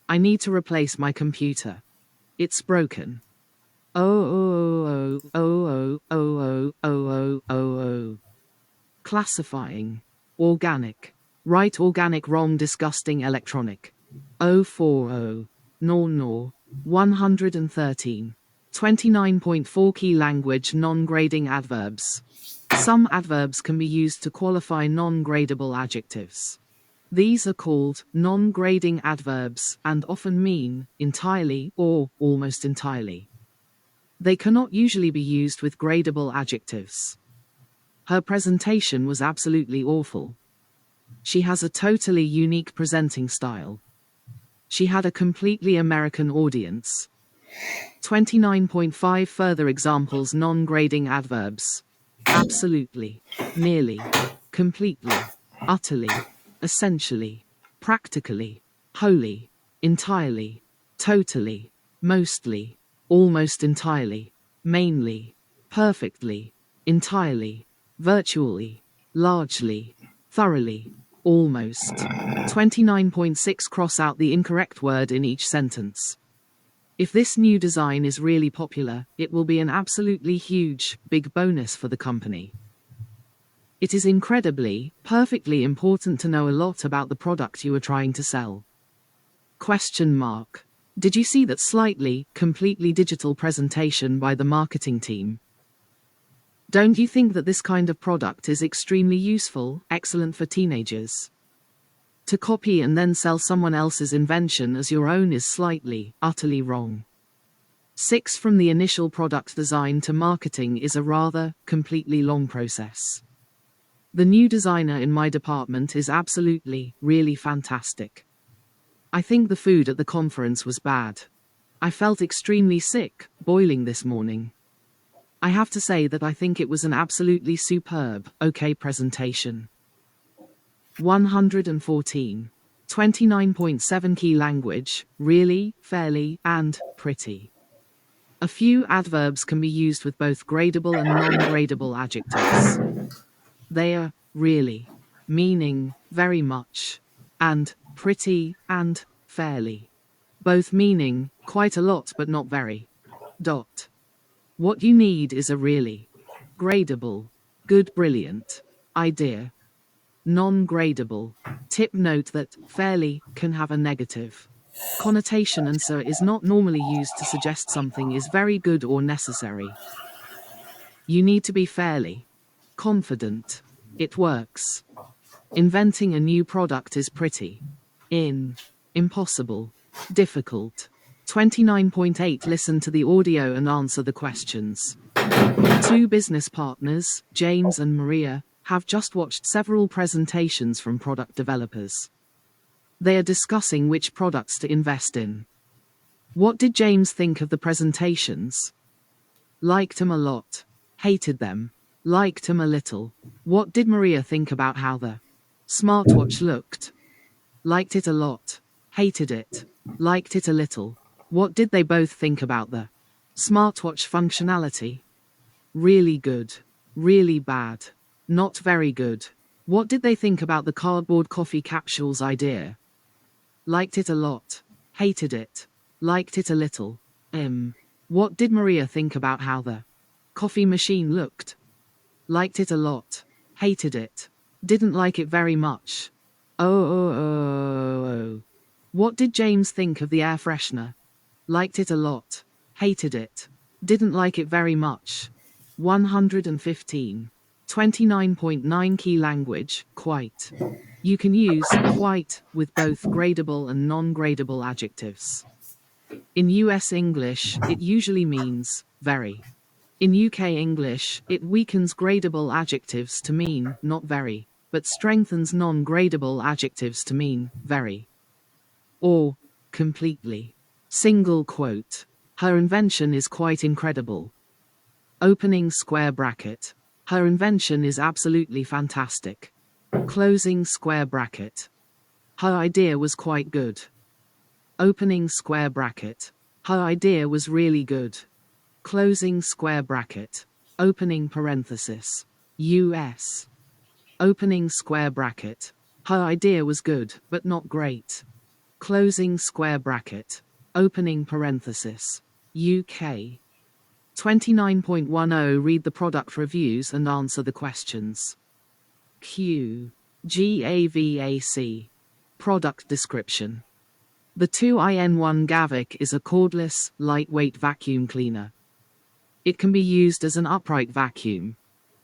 [SPEAKER 1] I need to replace my computer. It's broken. Oh, oh, oh, oh, oh, oh, oh, oh, oh. Classifying. Organic. Right, organic, wrong, disgusting, electronic. 040. No. 113. 29.4 Key language non-grading adverbs. Some adverbs can be used to qualify non-gradable adjectives. These are called non-grading adverbs and often mean entirely or almost entirely. They cannot usually be used with gradable adjectives. Her presentation was absolutely awful. She has a totally unique presenting style. She had a completely American audience. 29.5 Further examples non-grading adverbs. Absolutely, nearly, completely, utterly, essentially, practically, wholly, entirely, totally, mostly, almost entirely, mainly, perfectly, entirely, virtually, largely, thoroughly, almost. 29.6 Cross out the incorrect word in each sentence. If this new design is really popular, it will be an absolutely huge, big bonus for the company. It is incredibly, perfectly important to know a lot about the product you are trying to sell. Question mark. Did you see that slightly, completely digital presentation by the marketing team? Don't you think that this kind of product is extremely useful, excellent for teenagers? To copy and then sell someone else's invention as your own is slightly, utterly wrong. 6 From the initial product design to marketing is a rather, completely long process. The new designer in my department is absolutely, really fantastic. I think the food at the conference was bad. I felt extremely sick, boiling this morning. I have to say that I think it was an absolutely superb, okay presentation. 114. 29.7 Key language, really, fairly, and pretty. A few adverbs can be used with both gradable and non-gradable adjectives. They are really, meaning very much, and pretty and fairly. Both meaning quite a lot but not very. Dot. What you need is a really gradable, good, brilliant idea. Non-gradable. Tip: note that fairly can have a negative connotation and so is not normally used to suggest something is very good or necessary. You need to be fairly confident. It works. Inventing a new product is pretty impossible, difficult. 29.8 Listen to the audio and answer the questions. Two business partners, James and Maria, have just watched several presentations from product developers. They are discussing which products to invest in. What did James think of the presentations? Liked them a lot. Hated them. Liked them a little. What did Maria think about how the smartwatch looked? Liked it a lot. Hated it. Liked it a little. What did they both think about the smartwatch functionality? Really good. Really bad. Not very good. What did they think about the cardboard coffee capsules idea? Liked it a lot. Hated it. Liked it a little. What did Maria think about how the coffee machine looked? Liked it a lot. Hated it. Didn't like it very much. Oh. What did James think of the air freshener? Liked it a lot. Hated it. Didn't like it very much. 115. 29.9 Key language, quite. You can use quite with both gradable and non-gradable adjectives. In US English, it usually means very. In UK English, it weakens gradable adjectives to mean not very, but strengthens non-gradable adjectives to mean very. Or completely. Single quote. Her invention is quite incredible. Opening square bracket. Her invention is absolutely fantastic. Closing square bracket. Her idea was quite good. Opening square bracket. Her idea was really good. Closing square bracket. Opening parenthesis. US. Opening square bracket. Her idea was good, but not great. Closing square bracket. Opening parenthesis. UK. 29.10 Read the product reviews and answer the questions. Q. GAVAC. Product description. The 2IN1 Gavik is a cordless, lightweight vacuum cleaner. It can be used as an upright vacuum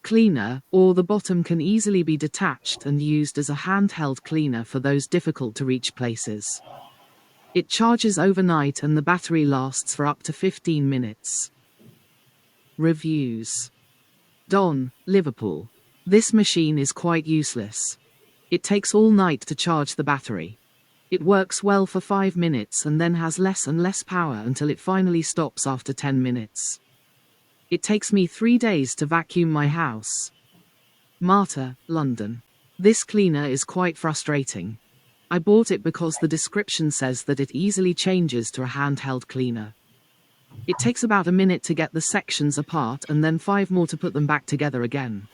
[SPEAKER 1] cleaner, or the bottom can easily be detached and used as a handheld cleaner for those difficult to reach places. It charges overnight and the battery lasts for up to 15 minutes. Reviews. Don, Liverpool. This machine is quite useless. It takes all night to charge the battery. It works well for 5 minutes and then has less and less power until it finally stops after 10 minutes. It takes me 3 days to vacuum my house. Marta, London. This cleaner is quite frustrating. I bought it because the description says that it easily changes to a handheld cleaner. It takes about a minute to get the sections apart and then 5 more to put them back together again.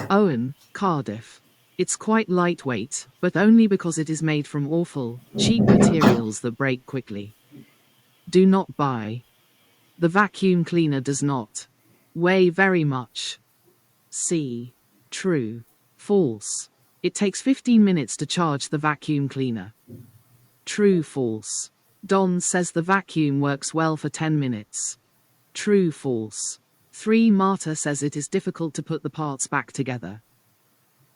[SPEAKER 1] Owen, Cardiff. It's quite lightweight, but only because it is made from awful, cheap materials that break quickly. Do not buy. The vacuum cleaner does not weigh very much. C. True. False. It takes 15 minutes to charge the vacuum cleaner. True. False. Don says the vacuum works well for 10 minutes. True. False. 3. Marta says it is difficult to put the parts back together.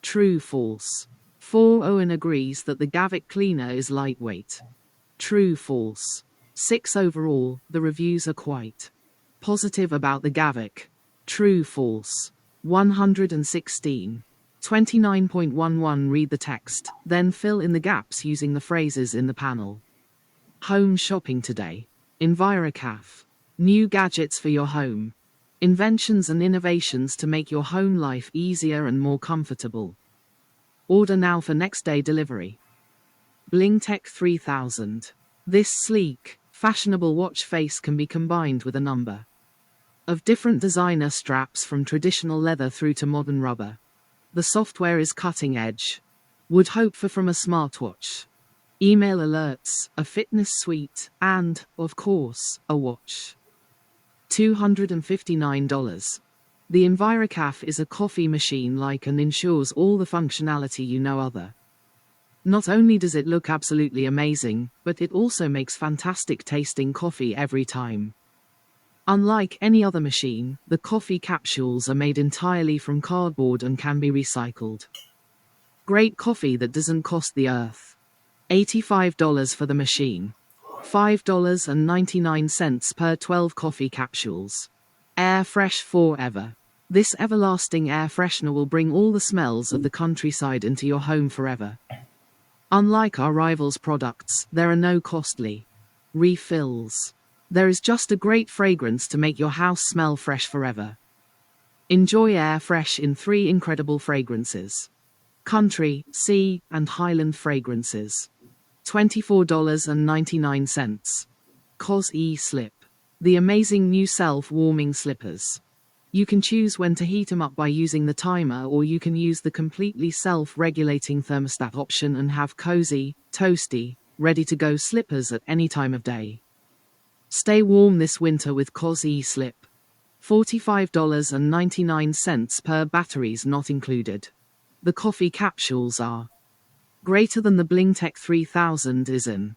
[SPEAKER 1] True. False. 4. Owen agrees that the Gavik cleaner is lightweight. True. False. 6. Overall, the reviews are quite positive about the Gavik. True. False. 116. 29.11 Read the text, then fill in the gaps using the phrases in the panel. Home shopping today. EnviroCaf. New gadgets for your home. Inventions and innovations to make your home life easier and more comfortable. Order now for next day delivery. BlingTech 3000. This sleek, fashionable watch face can be combined with a number of different designer straps from traditional leather through to modern rubber. The software is cutting edge. Would hope for from a smartwatch. Email alerts, a fitness suite, and, of course, a watch. $259. The EnviroCaf is a coffee machine-like and ensures all the functionality you know other. Not only does it look absolutely amazing, but it also makes fantastic tasting coffee every time. Unlike any other machine, the coffee capsules are made entirely from cardboard and can be recycled. Great coffee that doesn't cost the earth. $85 for the machine. $5.99 per 12 coffee capsules. Air Fresh Forever. This everlasting air freshener will bring all the smells of the countryside into your home forever. Unlike our rivals' products, there are no costly refills. There is just a great fragrance to make your house smell fresh forever. Enjoy Air Fresh in 3 incredible fragrances. Country, Sea, and Highland fragrances. $24.99. COS E-Slip. The amazing new self-warming slippers. You can choose when to heat them up by using the timer, or you can use the completely self-regulating thermostat option and have cozy, toasty, ready-to-go slippers at any time of day. Stay warm this winter with COS E-Slip. $45.99 per batteries not included. The coffee capsules are greater than the BlingTech 3000 is in.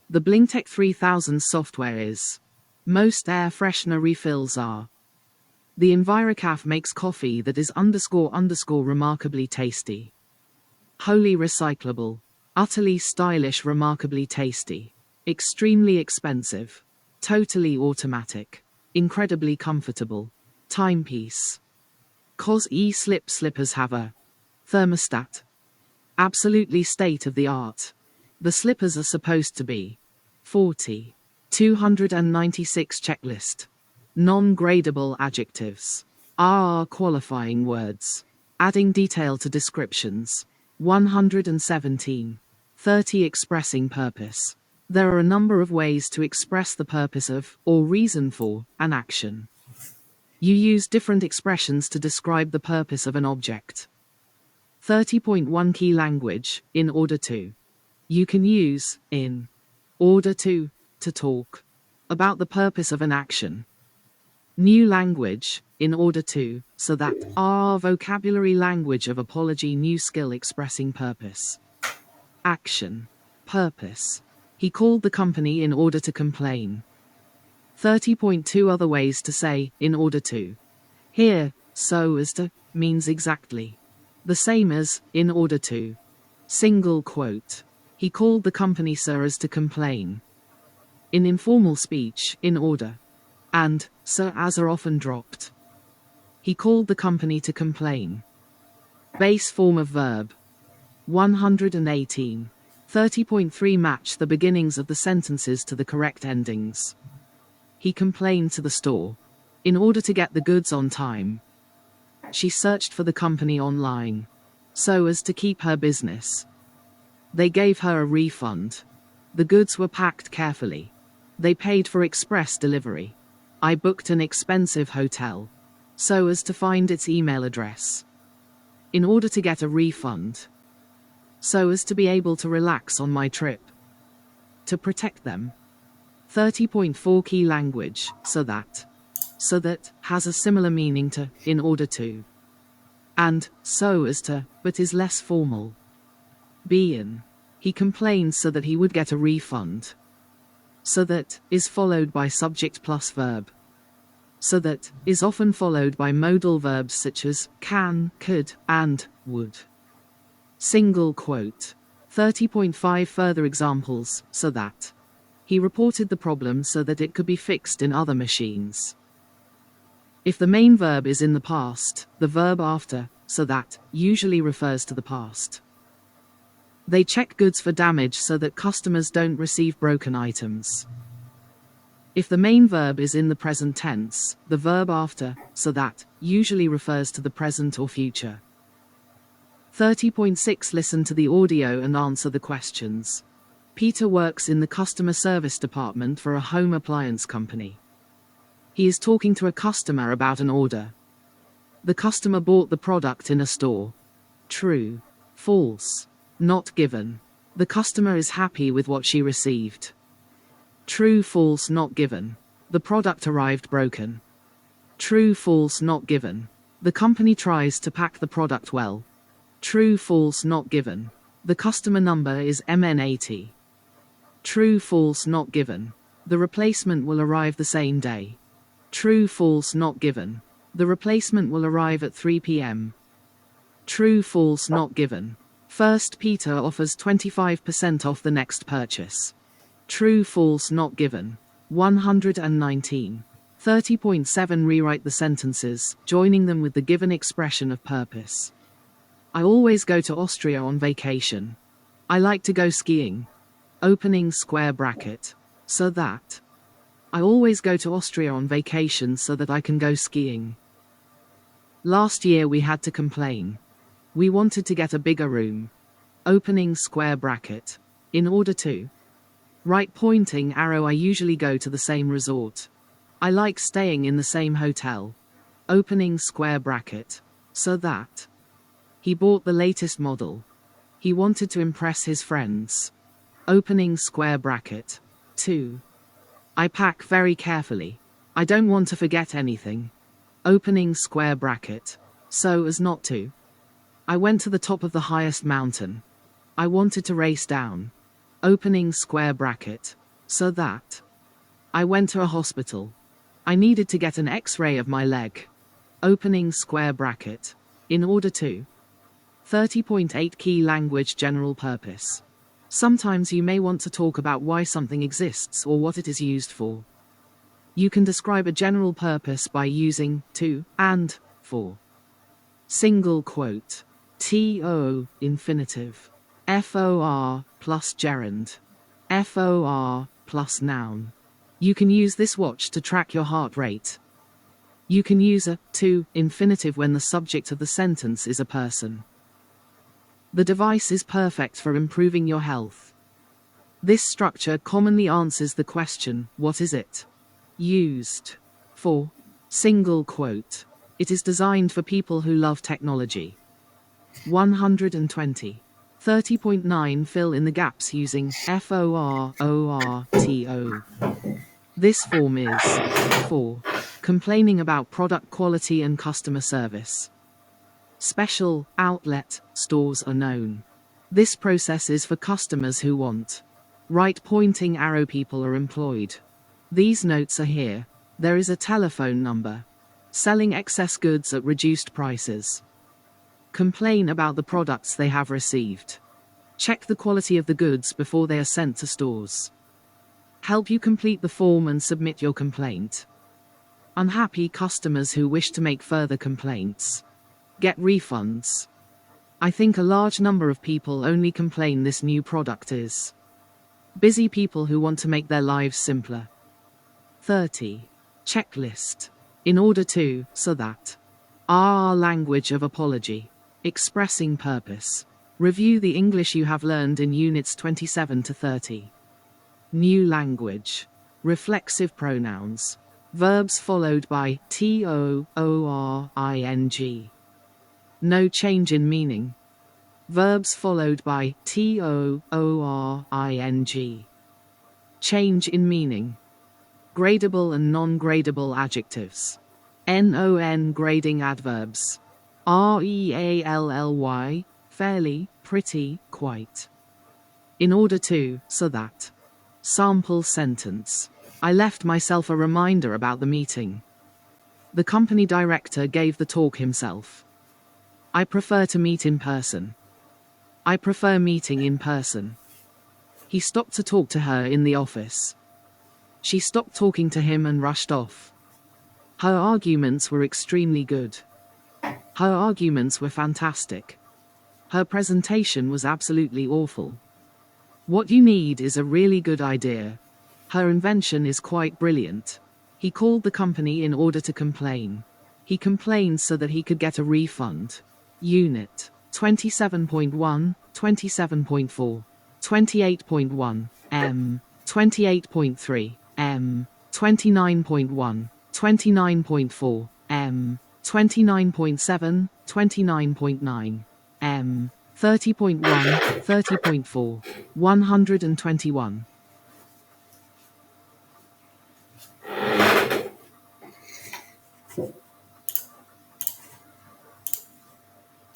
[SPEAKER 1] The BlingTech 3000 software is. Most air freshener refills are. The EnviroCaf makes coffee that is _ remarkably tasty. Wholly recyclable. Utterly stylish, remarkably tasty. Extremely expensive. Totally automatic. Incredibly comfortable. Timepiece. COS E-Slip slippers have a thermostat. Absolutely state-of-the-art. The slippers are supposed to be 40. 296 checklist. Non-gradable adjectives. Are qualifying words. Adding detail to descriptions. 117. 30 expressing purpose. There are a number of ways to express the purpose of, or reason for, an action. You use different expressions to describe the purpose of an object. 30.1 Key language, in order to. You can use, in order to talk about the purpose of an action. New language, in order to, so that. Our vocabulary language of apology, new skill expressing purpose. Action. Purpose. He called the company in order to complain. 30.2 Other ways to say, in order to. Here, so as to, means exactly the same as, in order to. Single quote. He called the company so as to complain. In informal speech, in order and so as are often dropped. He called the company to complain. Base form of verb. 118. 30.3 Match the beginnings of the sentences to the correct endings. He complained to the store in order to get the goods on time. She searched for the company online so as to keep her business. They gave her a refund. The goods were packed carefully. They paid for express delivery. I booked an expensive hotel so as to find its email address. In order to get a refund. So as to be able to relax on my trip. To protect them. 30.4 Key language, so that. So that has a similar meaning to, in order to. And, so as to, but is less formal. Be in. He complained so that he would get a refund. So that is followed by subject plus verb. So that is often followed by modal verbs such as can, could, and would. Single quote. 30.5 Further examples, so that. He reported the problem so that it could be fixed in other machines. If the main verb is in the past, the verb after, so that, usually refers to the past. They check goods for damage so that customers don't receive broken items. If the main verb is in the present tense, the verb after, so that, usually refers to the present or future. 30.6 Listen to the audio and answer the questions. Peter works in the customer service department for a home appliance company. He is talking to a customer about an order. The customer bought the product in a store. True. False. Not given. The customer is happy with what she received. True, false, not given. The product arrived broken. True, false, not given. The company tries to pack the product well. True, false, not given. The customer number is MN80. True, false, not given. The replacement will arrive the same day. True, false, not given. The replacement will arrive at 3 p.m. True, false, not given. First Peter offers 25% off the next purchase. True, false, not given. 119. 30.7 Rewrite the sentences, joining them with the given expression of purpose. I always go to Austria on vacation. I like to go skiing. Opening square bracket. So that. I always go to Austria on vacation so that I can go skiing. Last year we had to complain. We wanted to get a bigger room. Opening square bracket. In order to. Right pointing arrow. I usually go to the same resort. I like staying in the same hotel. Opening square bracket. So that. He bought the latest model. He wanted to impress his friends. Opening square bracket. 2. I pack very carefully. I don't want to forget anything. Opening square bracket. So as not to. I went to the top of the highest mountain. I wanted to race down. Opening square bracket. So that. I went to a hospital. I needed to get an X-ray of my leg. Opening square bracket. In order to. 30.8 Key language general purpose. Sometimes you may want to talk about why something exists or what it is used for. You can describe a general purpose by using to and for. Single quote. To, infinitive. For, plus gerund. For, plus noun. You can use this watch to track your heart rate. You can use a to infinitive when the subject of the sentence is a person. The device is perfect for improving your health. This structure commonly answers the question, what is it used for? Single quote. It is designed for people who love technology. 120. 30.9 Fill in the gaps using FORORTO. This form is 4. Complaining about product quality and customer service. Special outlet stores are known. This process is for customers who want. Right pointing arrow people are employed. These notes are here. There is a telephone number. Selling excess goods at reduced prices. Complain about the products they have received. Check the quality of the goods before they are sent to stores. Help you complete the form and submit your complaint. Unhappy customers who wish to make further complaints. Get refunds. I think a large number of people only complain this new product is. Busy people who want to make their lives simpler. 30. Checklist. In order to, so that. Our language of apology. Expressing purpose. Review the English you have learned in units 27 to 30. New language. Reflexive pronouns. Verbs followed by TOORING. No change in meaning. Verbs followed by TOORING. Change in meaning. Gradable and non-gradable adjectives. NON grading adverbs. REALLY, fairly, pretty, quite. In order to, so that. Sample sentence. I left myself a reminder about the meeting. The company director gave the talk himself. I prefer to meet in person. I prefer meeting in person. He stopped to talk to her in the office. She stopped talking to him and rushed off. Her arguments were extremely good. Her arguments were fantastic. Her presentation was absolutely awful. What you need is a really good idea. Her invention is quite brilliant. He called the company in order to complain. He complained so that he could get a refund. Unit 27.1, 27.4, 28.1, M, 28.3, M, 29.1, 29.4, M, 29.7, 29.9, M, 30.1, 30.4, 121.